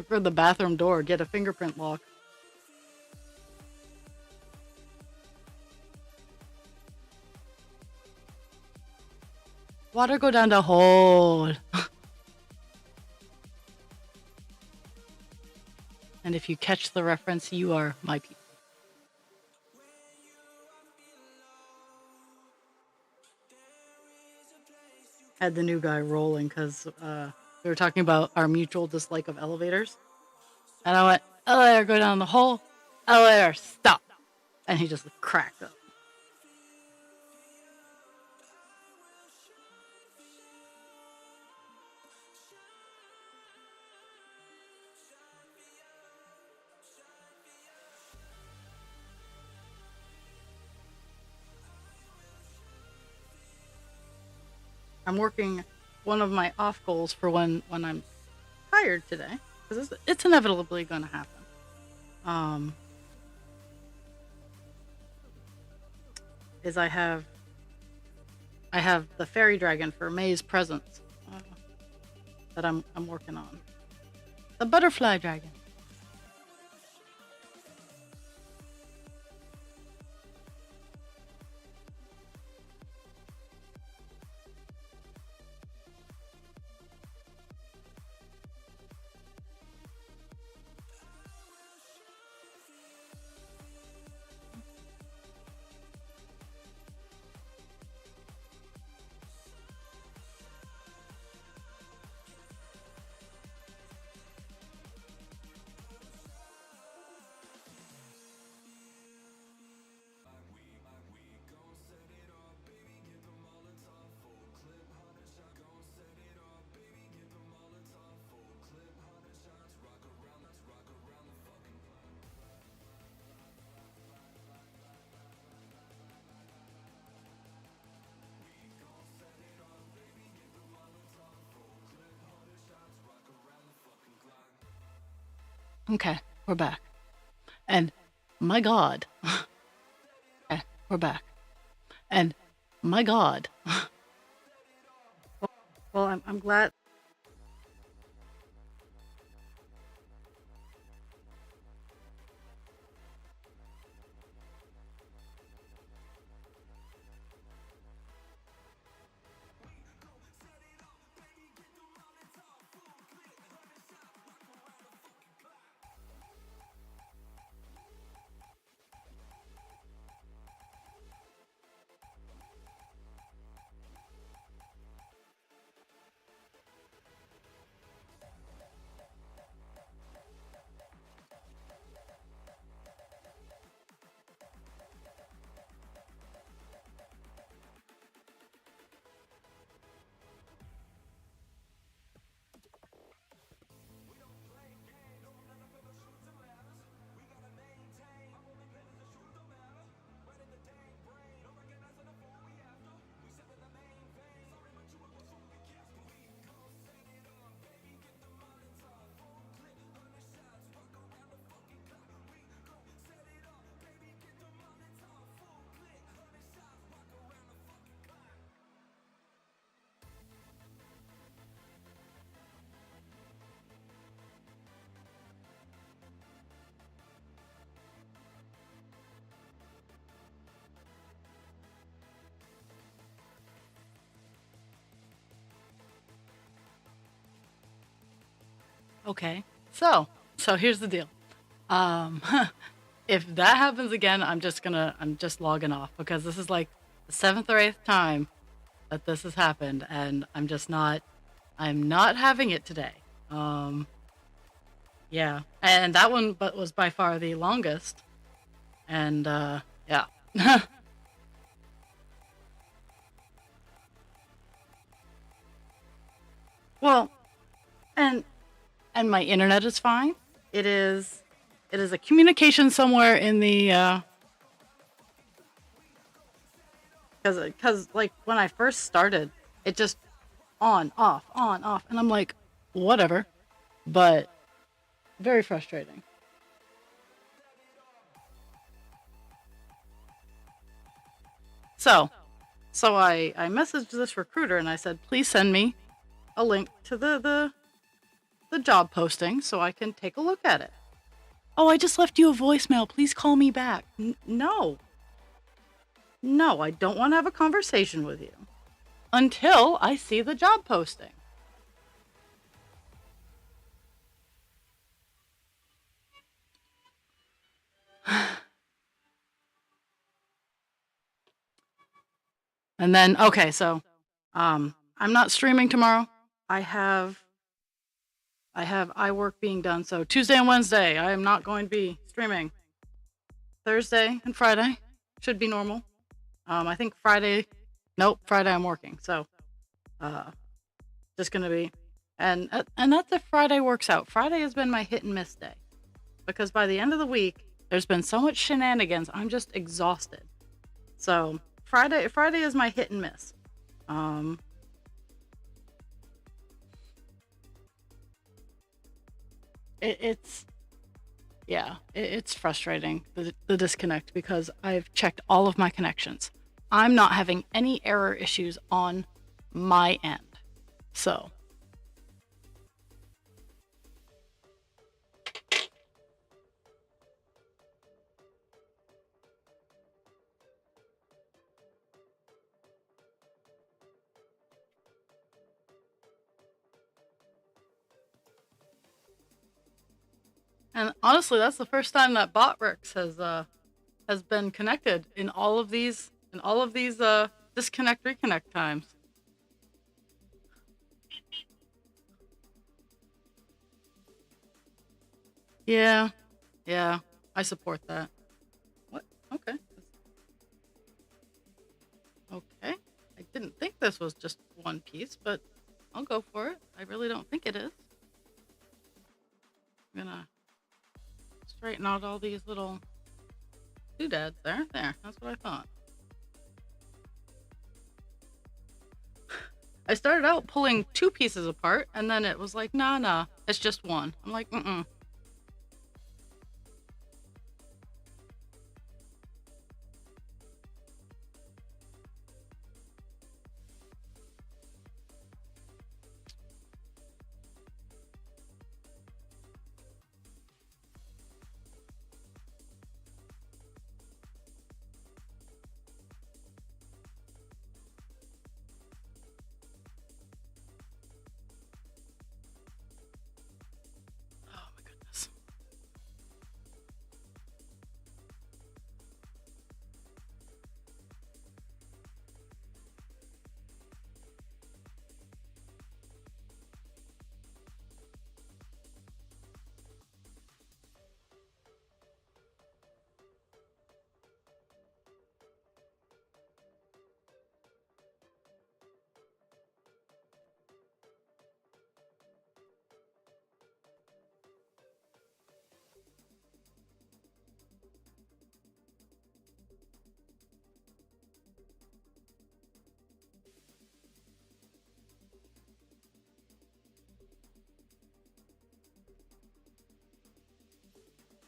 for the bathroom door, get a fingerprint lock. Water go down the hole. And if you catch the reference, you are my people. Had the new guy rolling because we were talking about our mutual dislike of elevators. And I went, elevator, go down the hole. Elevator, stop. And he just cracked up. I'm working one of my off goals for when I'm tired today, because it's inevitably going to happen. Is I have the fairy dragon for May's presents that I'm working on. The butterfly dragon. Okay, we're back. And my God. Okay, we're back. And my God. Well, I'm glad. Okay, so here's the deal. Um, if that happens again, I'm just logging off, because this is like the seventh or eighth time that this has happened, and I'm not having it today. Yeah, and that one but was by far the longest, and yeah. Well, and my internet is fine. It is a communication somewhere in the because like when I first started, it just on off, and I'm like, whatever, but very frustrating. So I messaged this recruiter and I said, please send me a link to the the job posting so I can take a look at it. Oh, I just left you a voicemail. Please call me back. No. No, I don't want to have a conversation with you until I see the job posting. And then, okay, so I'm not streaming tomorrow. I have iWork being done. So Tuesday and Wednesday, I am not going to be streaming. Thursday and Friday should be normal. I think Friday I'm working. So just gonna be, and that's if Friday works out. Friday has been my hit and miss day because by the end of the week, there's been so much shenanigans. I'm just exhausted. So Friday is my hit and miss. It's frustrating, the disconnect, because I've checked all of my connections. I'm not having any error issues on my end. So and honestly, that's the first time that BotRix has been connected in all of these disconnect reconnect times. Yeah, I support that. What? Okay. Okay. I didn't think this was just one piece, but I'll go for it. I really don't think it is. I'm gonna straighten out all these little doodads there. There, that's what I thought. I started out pulling 2 pieces apart, and then it was like, nah, it's just one. I'm like, mm-mm. Oh my goodness.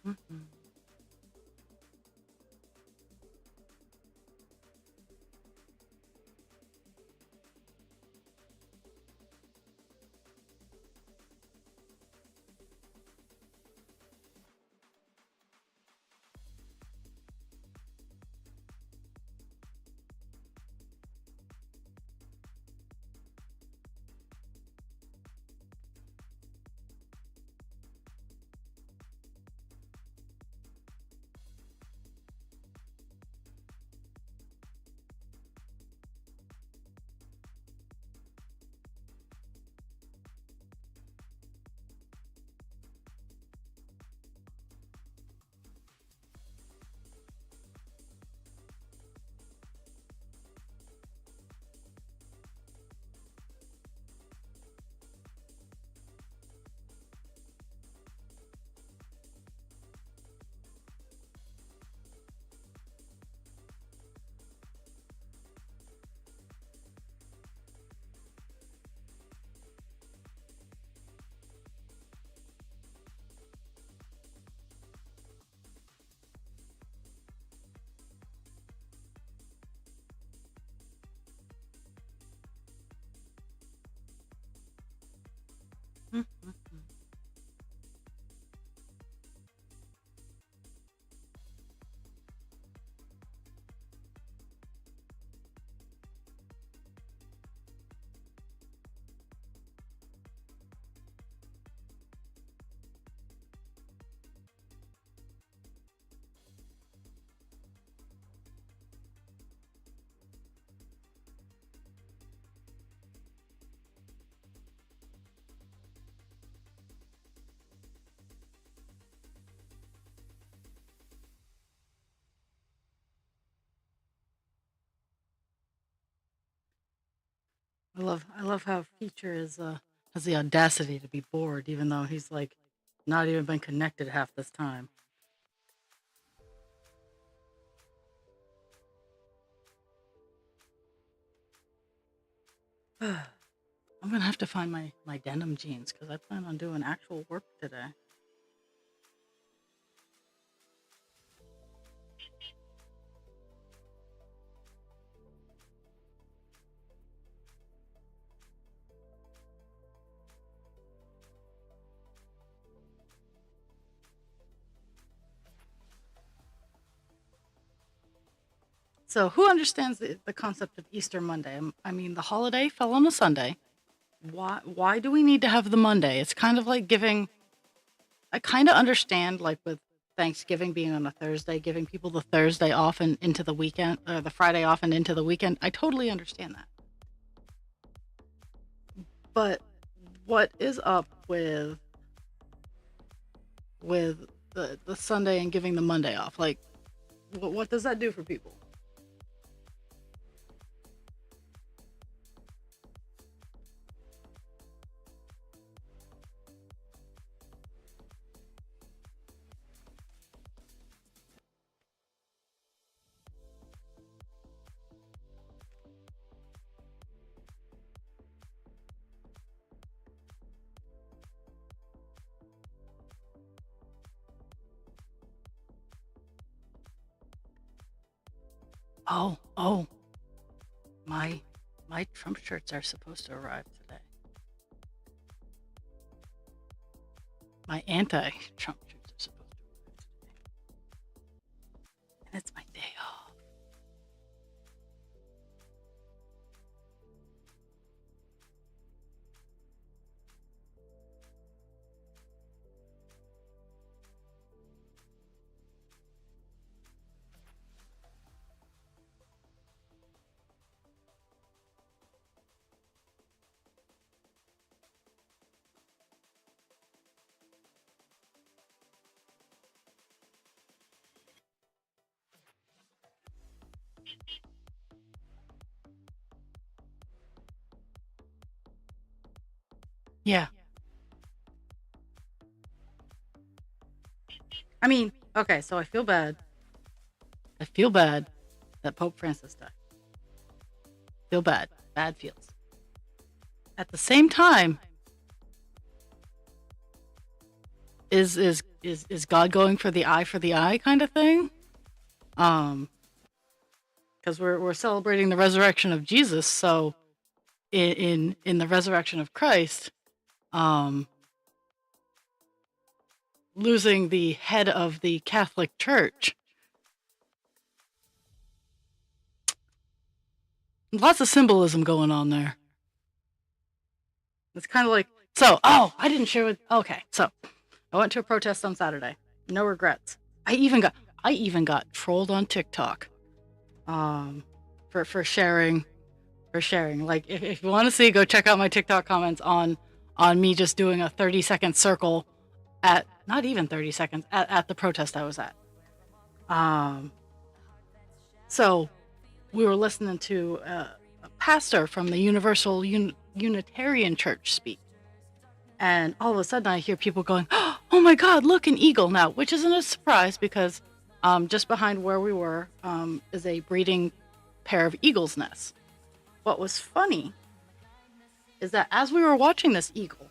Mm-hmm. Mm-hmm. I love how Feature is has the audacity to be bored, even though he's like not even been connected half this time. I'm gonna have to find my denim jeans because I plan on doing actual work today. So, who understands the concept of Easter Monday? I mean, the holiday fell on a Sunday. Why do we need to have the Monday? It's kind of like giving. I kind of understand, like with Thanksgiving being on a Thursday, giving people the Thursday off and into the weekend, or the Friday off and into the weekend. I totally understand that. But what is up with the Sunday and giving the Monday off? Like, what does that do for people? Oh, my my Trump shirts are supposed to arrive today. My anti-Trump shirts are supposed to arrive today, and it's my day off. Yeah, I mean, okay, so I feel bad. I feel bad that Pope Francis died. Feel bad. Bad feels. At the same time, is God going for the eye kind of thing? Um, because we're celebrating the resurrection of Jesus, so in the resurrection of Christ, um, losing the head of the Catholic Church. Lots of symbolism going on there. It's kind of like, so, oh, I didn't share with, okay, so I went to a protest on Saturday. No regrets. I even got trolled on TikTok, um, for sharing. Like, if you want to see, go check out my TikTok comments on me just doing a 30-second circle at, not even 30 seconds, at the protest I was at. Um, so we were listening to a pastor from the Universal Unitarian Church speak. And all of a sudden I hear people going, oh my God, look, an eagle now, which isn't a surprise because just behind where we were is a breeding pair of eagles' nests. What was funny is that as we were watching this eagle,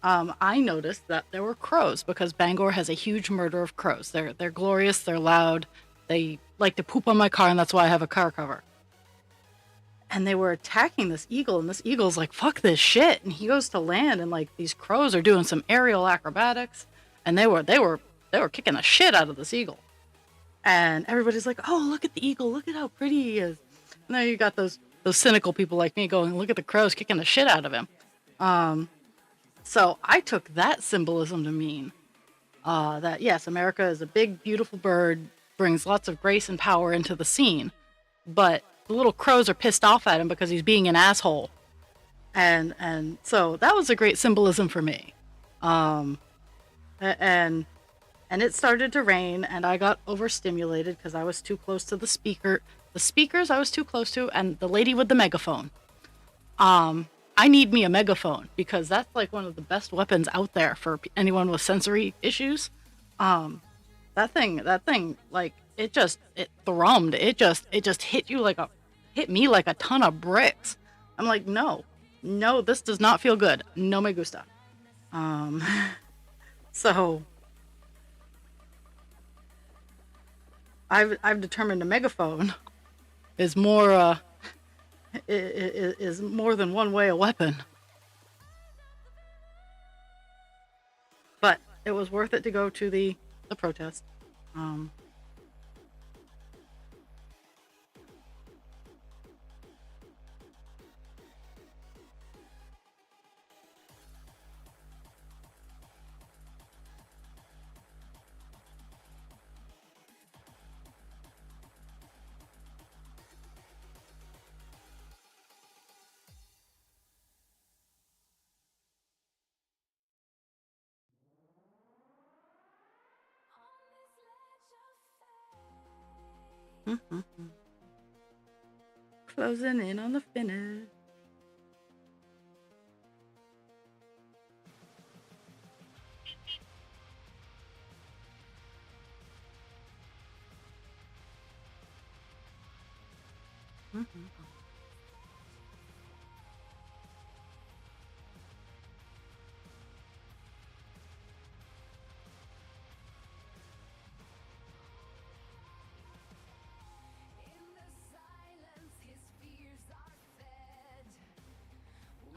I noticed that there were crows because Bangor has a huge murder of crows. They're glorious, they're loud, they like to poop on my car, and that's why I have a car cover. And they were attacking this eagle, and this eagle's like, fuck this shit, and he goes to land, and like these crows are doing some aerial acrobatics, and they were kicking the shit out of this eagle. And everybody's like, oh, look at the eagle, look at how pretty he is. And then you got those cynical people like me going, look at the crows kicking the shit out of him. So I took that symbolism to mean that yes, America is a big, beautiful bird, brings lots of grace and power into the scene, but the little crows are pissed off at him because he's being an asshole. And so that was a great symbolism for me. Um, and it started to rain, and I got overstimulated because I was too close to the speakers I was too close to, and the lady with the megaphone. I need me a megaphone because that's like one of the best weapons out there for anyone with sensory issues. Um, that thing, like it thrummed. It just hit me like a ton of bricks. I'm like, no, no, this does not feel good. No me gusta. Um, so I've determined a megaphone is more is more than one way a weapon. But it was worth it to go to the protest. Um, Closing in on the finish.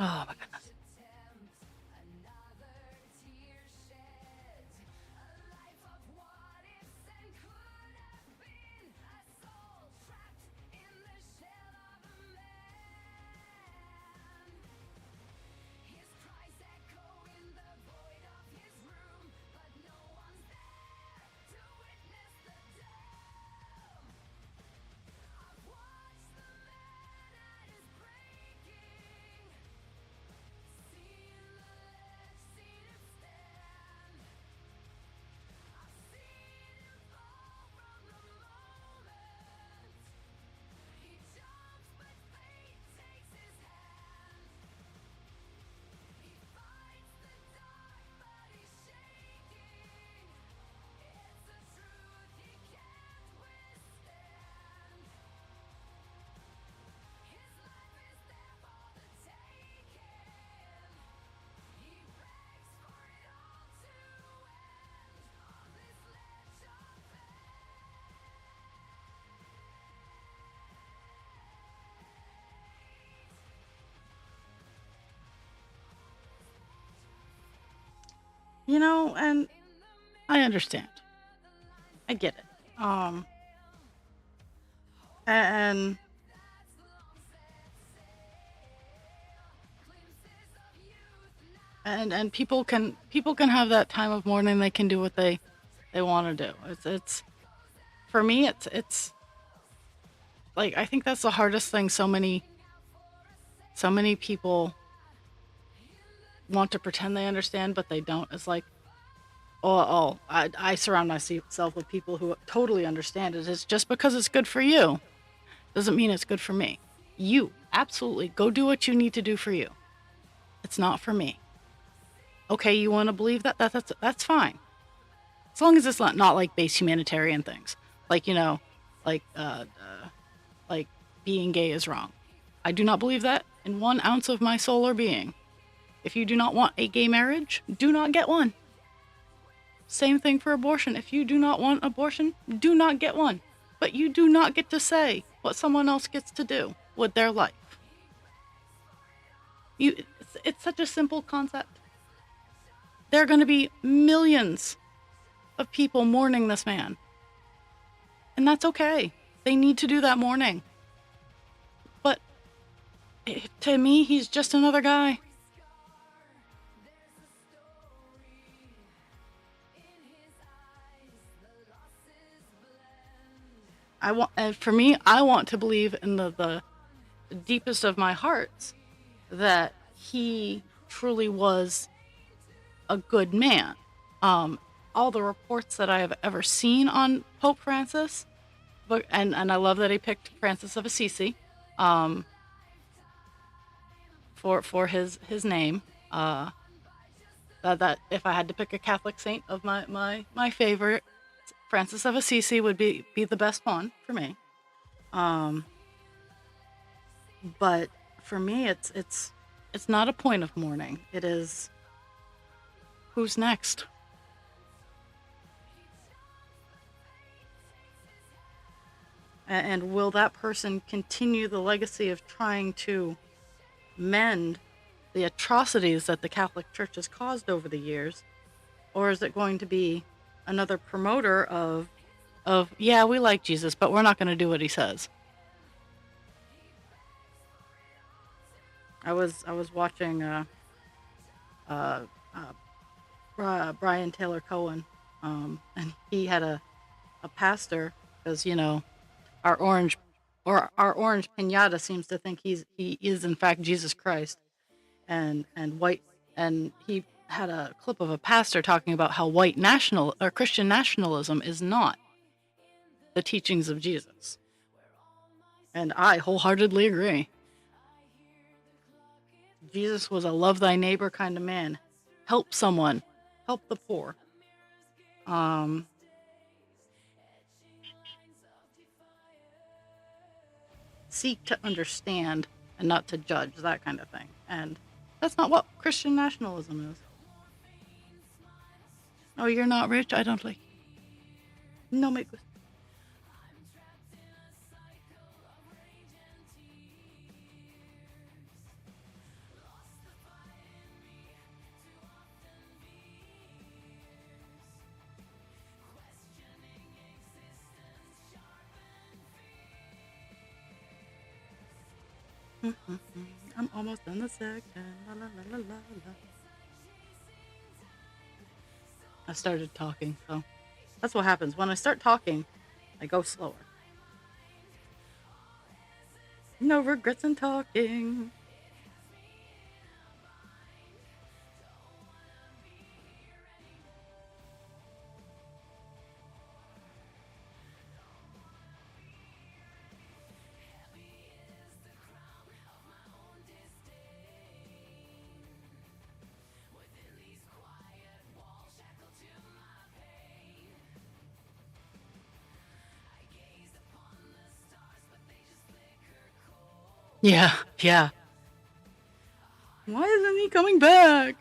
Oh my goodness. And I understand. I get it. And and people can have that time of morning. They can do what they want to do. It's for me. It's like I think that's the hardest thing. So many people want to pretend they understand, but they don't. It's like, I surround myself with people who totally understand it. It's just because it's good for you doesn't mean it's good for me. You absolutely go do what you need to do for you. It's not for me. Okay, you want to believe that's fine. As long as it's not like base humanitarian things, like like like being gay is wrong. I do not believe that in 1 ounce of my soul or being. If you do not want a gay marriage, do not get one. Same thing for abortion. If you do not want abortion, do not get one. But you do not get to say what someone else gets to do with their life. It's such a simple concept. There are going to be millions of people mourning this man. And that's okay. They need to do that mourning. But to me, he's just another guy. I want to believe in the deepest of my hearts that he truly was a good man. All the reports that I have ever seen on Pope Francis, and I love that he picked Francis of Assisi. for his name. Uh, that if I had to pick a Catholic saint of my favorite, Francis of Assisi would be the best one for me. Um, but for me, it's not a point of mourning. It is who's next. And will that person continue the legacy of trying to mend the atrocities that the Catholic Church has caused over the years? Or is it going to be another promoter of yeah, we like Jesus, but we're not going to do what he says? I was watching uh, Brian Taylor Cohen, and he had a pastor, because our orange our orange pinata seems to think he is in fact Jesus Christ, and white, and he had a clip of a pastor talking about how white national or Christian nationalism is not the teachings of Jesus, and I wholeheartedly agree. Jesus was a love thy neighbor kind of man, help someone, help the poor, um, seek to understand and not to judge, that kind of thing. And that's not what Christian nationalism is. Oh, you're not rich? I don't like. No me gusta. I'm almost done the second. La, la, la, la, la, la. I started talking, so that's what happens. When I start talking, I go slower. No regrets in talking. Yeah, yeah. Why isn't he coming back?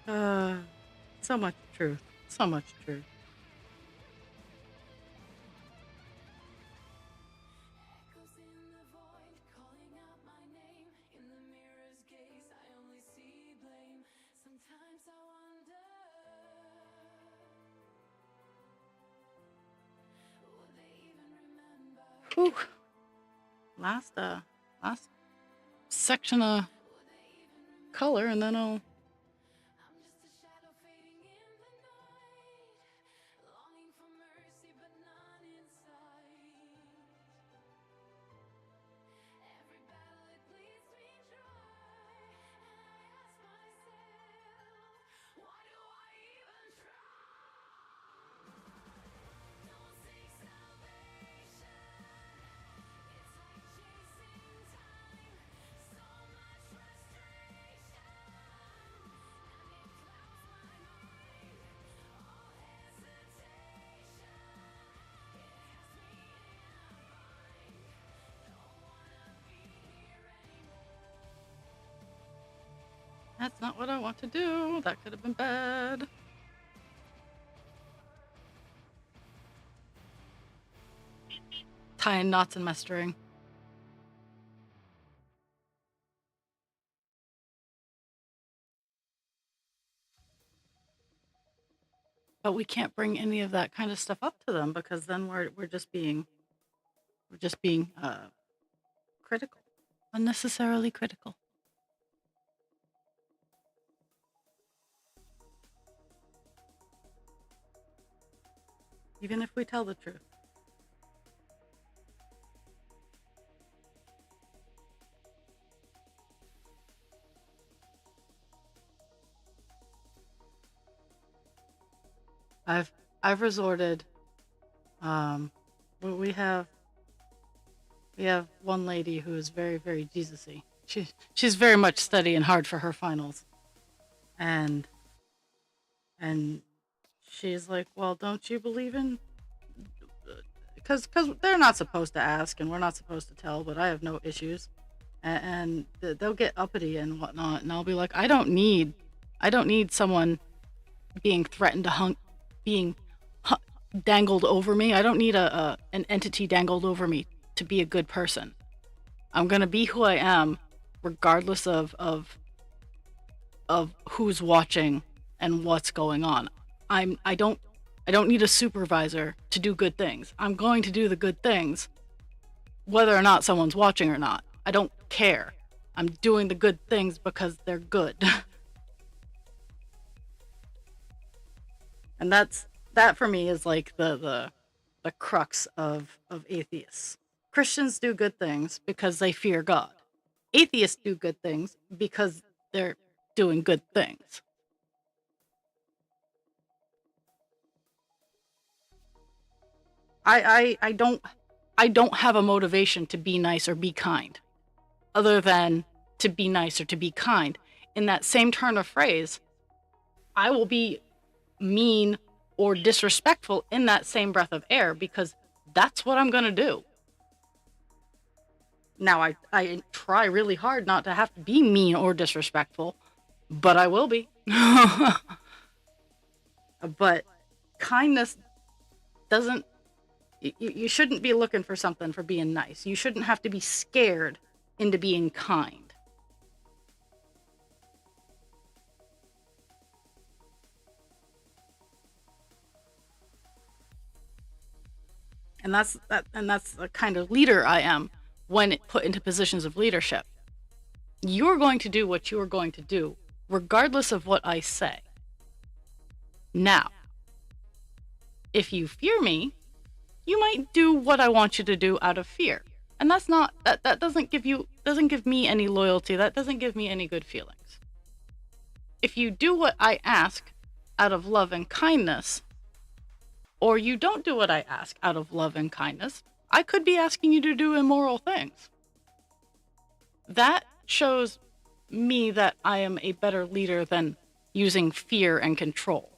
uh, so much truth. So much truth. Whew. Last section of color, and then I'll. That's not what I want to do. That could have been bad. Tying knots in my string. But we can't bring any of that kind of stuff up to them, because then we're just being critical. unnecessarily critical. Even if we tell the truth. I've I've resorted. Um, we have one lady who is very, very Jesus-y. She's very much studying hard for her finals, and and she's like, well, don't you believe in? Because they're not supposed to ask, and we're not supposed to tell. But I have no issues, and they'll get uppity and whatnot, and I'll be like, I don't need someone being threatened to being dangled over me. I don't need an entity dangled over me to be a good person. I'm gonna be who I am, regardless of who's watching and what's going on. I don't need a supervisor to do good things. I'm going to do the good things, whether or not someone's watching or not. I don't care. I'm doing the good things because they're good. And that for me is like the crux of atheists. Christians do good things because they fear God. Atheists do good things because they're doing good things. I don't have a motivation to be nice or be kind, other than to be nice or to be kind. In that same turn of phrase, I will be mean or disrespectful in that same breath of air because that's what I'm gonna do. Now I try really hard not to have to be mean or disrespectful, but I will be. But kindness doesn't. You shouldn't be looking for something for being nice. You shouldn't have to be scared into being kind. And that's the kind of leader I am when put into positions of leadership. You're going to do what you are going to do, regardless of what I say. Now, if you fear me, you might do what I want you to do out of fear. And that's not that doesn't give me any loyalty. That doesn't give me any good feelings. If you do what I ask out of love and kindness, or you don't do what I ask out of love and kindness, I could be asking you to do immoral things. That shows me that I am a better leader than using fear and control.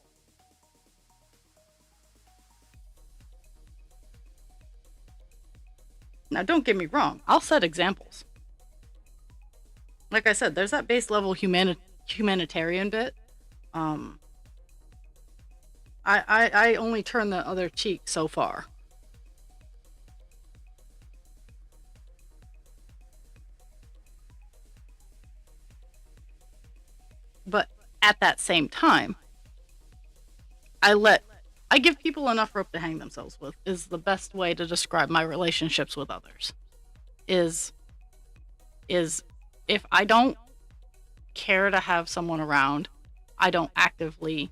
Now, don't get me wrong, I'll set examples. Like I said, there's that base level humanitarian bit. I only turn the other cheek so far. But at that same time, I give people enough rope to hang themselves with, is the best way to describe my relationships with others. Is if I don't care to have someone around, I don't actively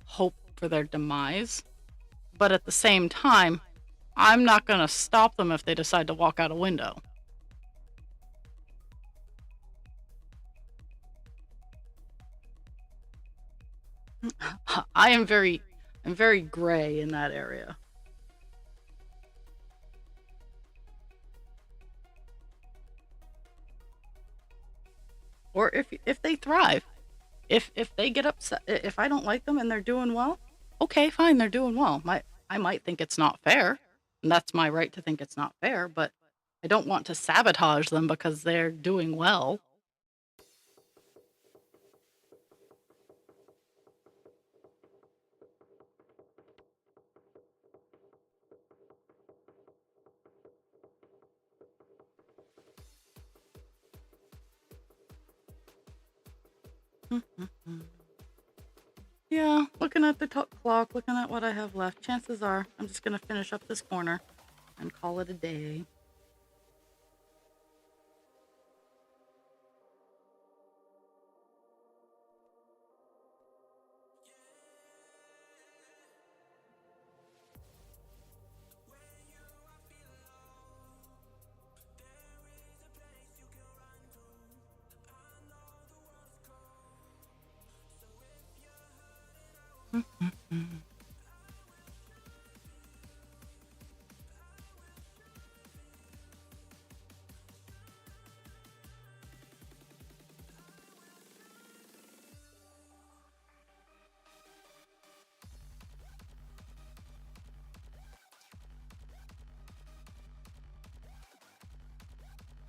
hope for their demise. But at the same time, I'm not going to stop them if they decide to walk out a window. I'm very gray in that area. Or if they thrive, if they get upset, if I don't like them and they're doing well, okay, fine, they're doing well. I might think it's not fair, and that's my right to think it's not fair, but I don't want to sabotage them because they're doing well. Yeah, looking at the clock, looking at what I have left, chances are I'm just going to finish up this corner and call it a day.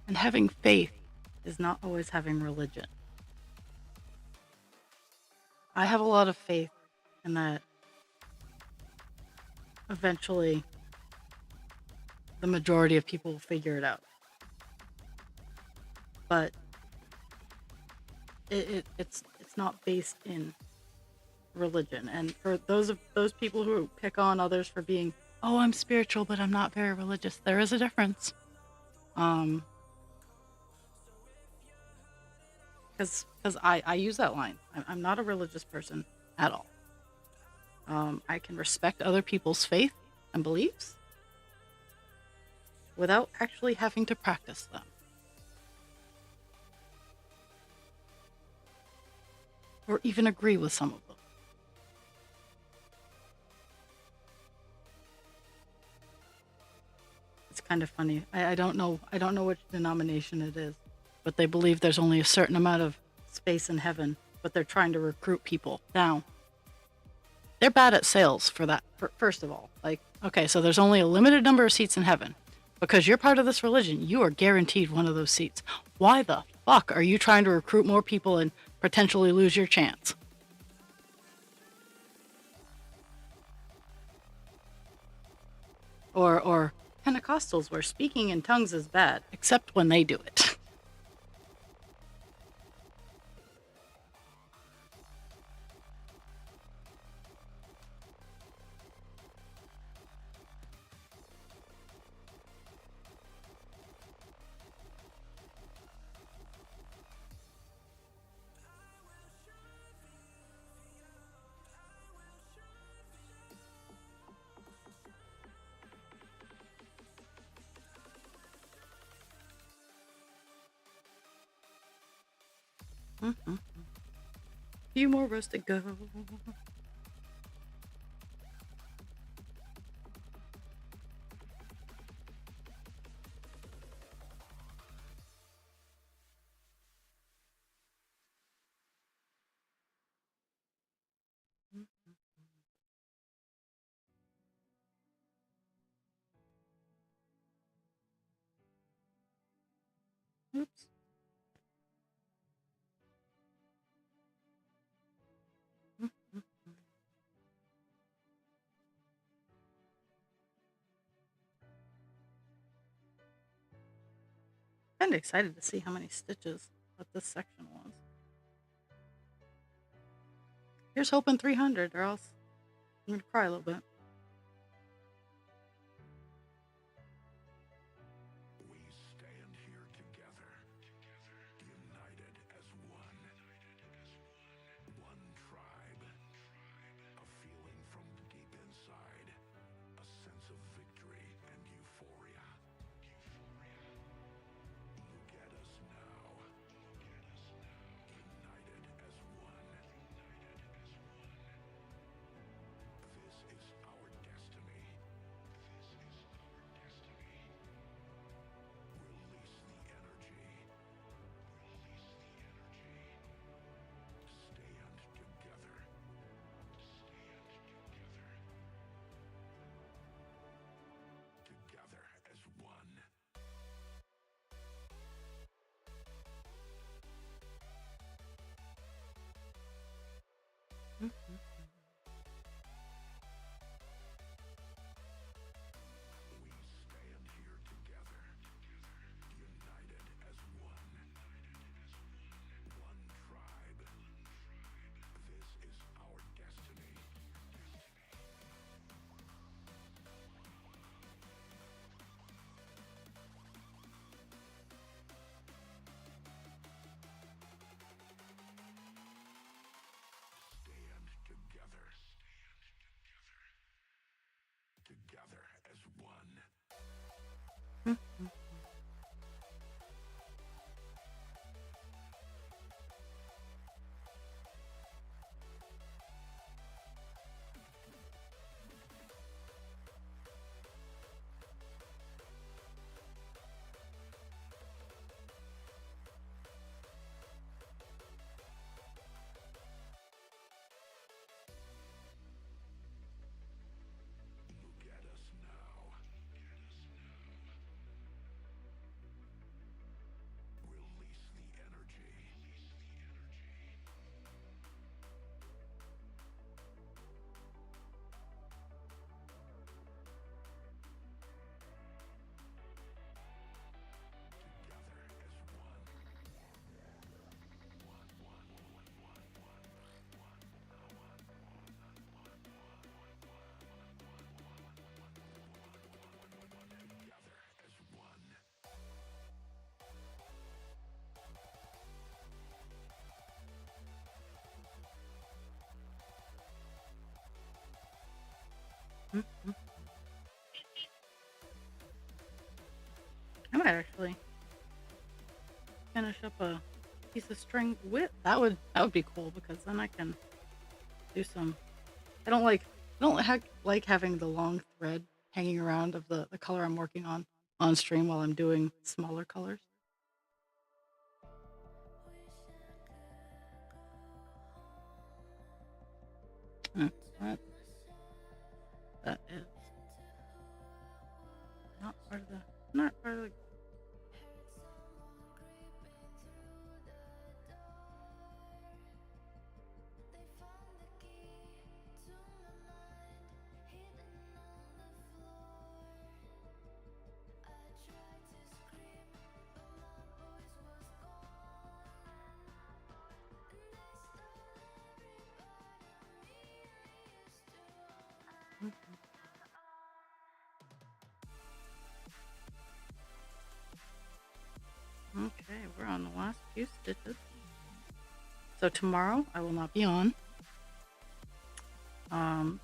And having faith is not always having religion. I have a lot of faith in that eventually the majority of people will figure it out. But it's not based in religion. And for those people who pick on others for being, oh, I'm spiritual, but I'm not very religious, there is a difference. Because I use that line. I'm not a religious person at all. I can respect other people's faith and beliefs without actually having to practice them. Or even agree with some of them. It's kind of funny. I don't know which denomination it is, but they believe there's only a certain amount of space in heaven, but they're trying to recruit people. Now, they're bad at sales for that, first of all. Like, okay, so there's only a limited number of seats in heaven. Because you're part of this religion, you are guaranteed one of those seats. Why the fuck are you trying to recruit more people and potentially lose your chance? Or Pentecostals, where speaking in tongues is bad, except when they do it. Few more rows to go. Oops. Kind of excited to see how many stitches that this section was. Here's hoping 300, or else I'm gonna cry a little bit. We stand here together, united as one. One tribe, a feeling from deep inside, a sense of victory and euphoria. You get us now, united as one. This is Mhm. I might actually finish up a piece of string with that would be cool because then I can do some. I don't like having the long thread hanging around of the color I'm working on stream while I'm doing smaller colors. Hmm, That that is not part of the not part of the. Mhm. Okay, we're on the last few stitches. So tomorrow I will not be on.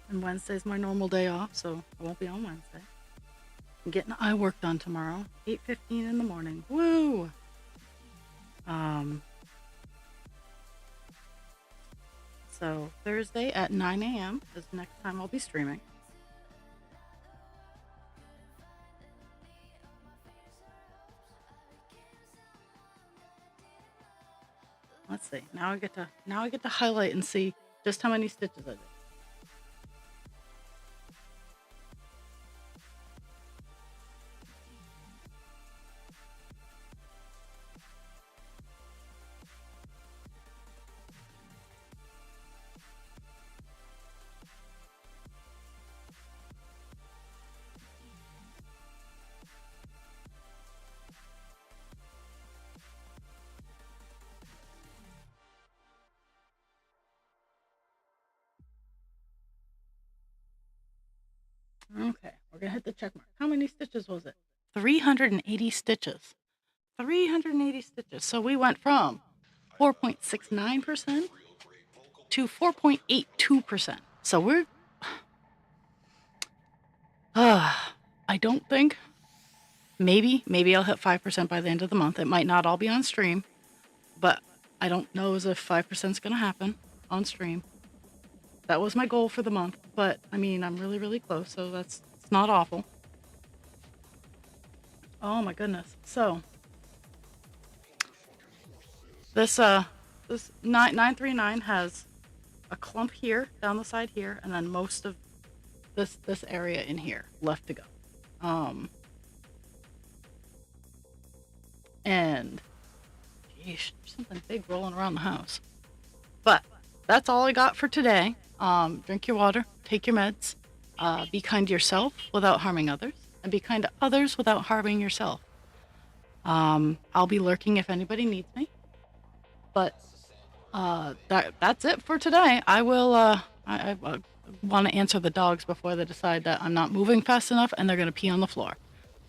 And Wednesday's my normal day off, so I won't be on Wednesday. I'm getting eye work done tomorrow, 8:15 in the morning. Woo! Um, so Thursday at 9 a.m. is the next time I'll be streaming. Let's see. Now I get to highlight and see just how many stitches I did. Okay, we're gonna hit the check mark. How many stitches was it? 380 stitches. 380 stitches. So we went from 4.69% to 4.82%. So we're I don't think maybe I'll hit 5% by the end of the month. It might not all be on stream, but I don't know as if 5% is going to happen on stream. That was my goal for the month, but I mean, I'm really, really close, so it's not awful. Oh my goodness. So this 939 has a clump here down the side here, and then most of this area in here left to go. And geez, there's something big rolling around the house. But that's all I got for today. Drink your water, take your meds, be kind to yourself without harming others, and be kind to others without harming yourself. I'll be lurking if anybody needs me. But that's it for today. I will. I want to answer the dogs before they decide that I'm not moving fast enough and they're going to pee on the floor.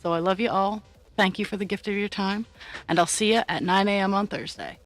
So I love you all. Thank you for the gift of your time, and I'll see you at 9 a.m. on Thursday.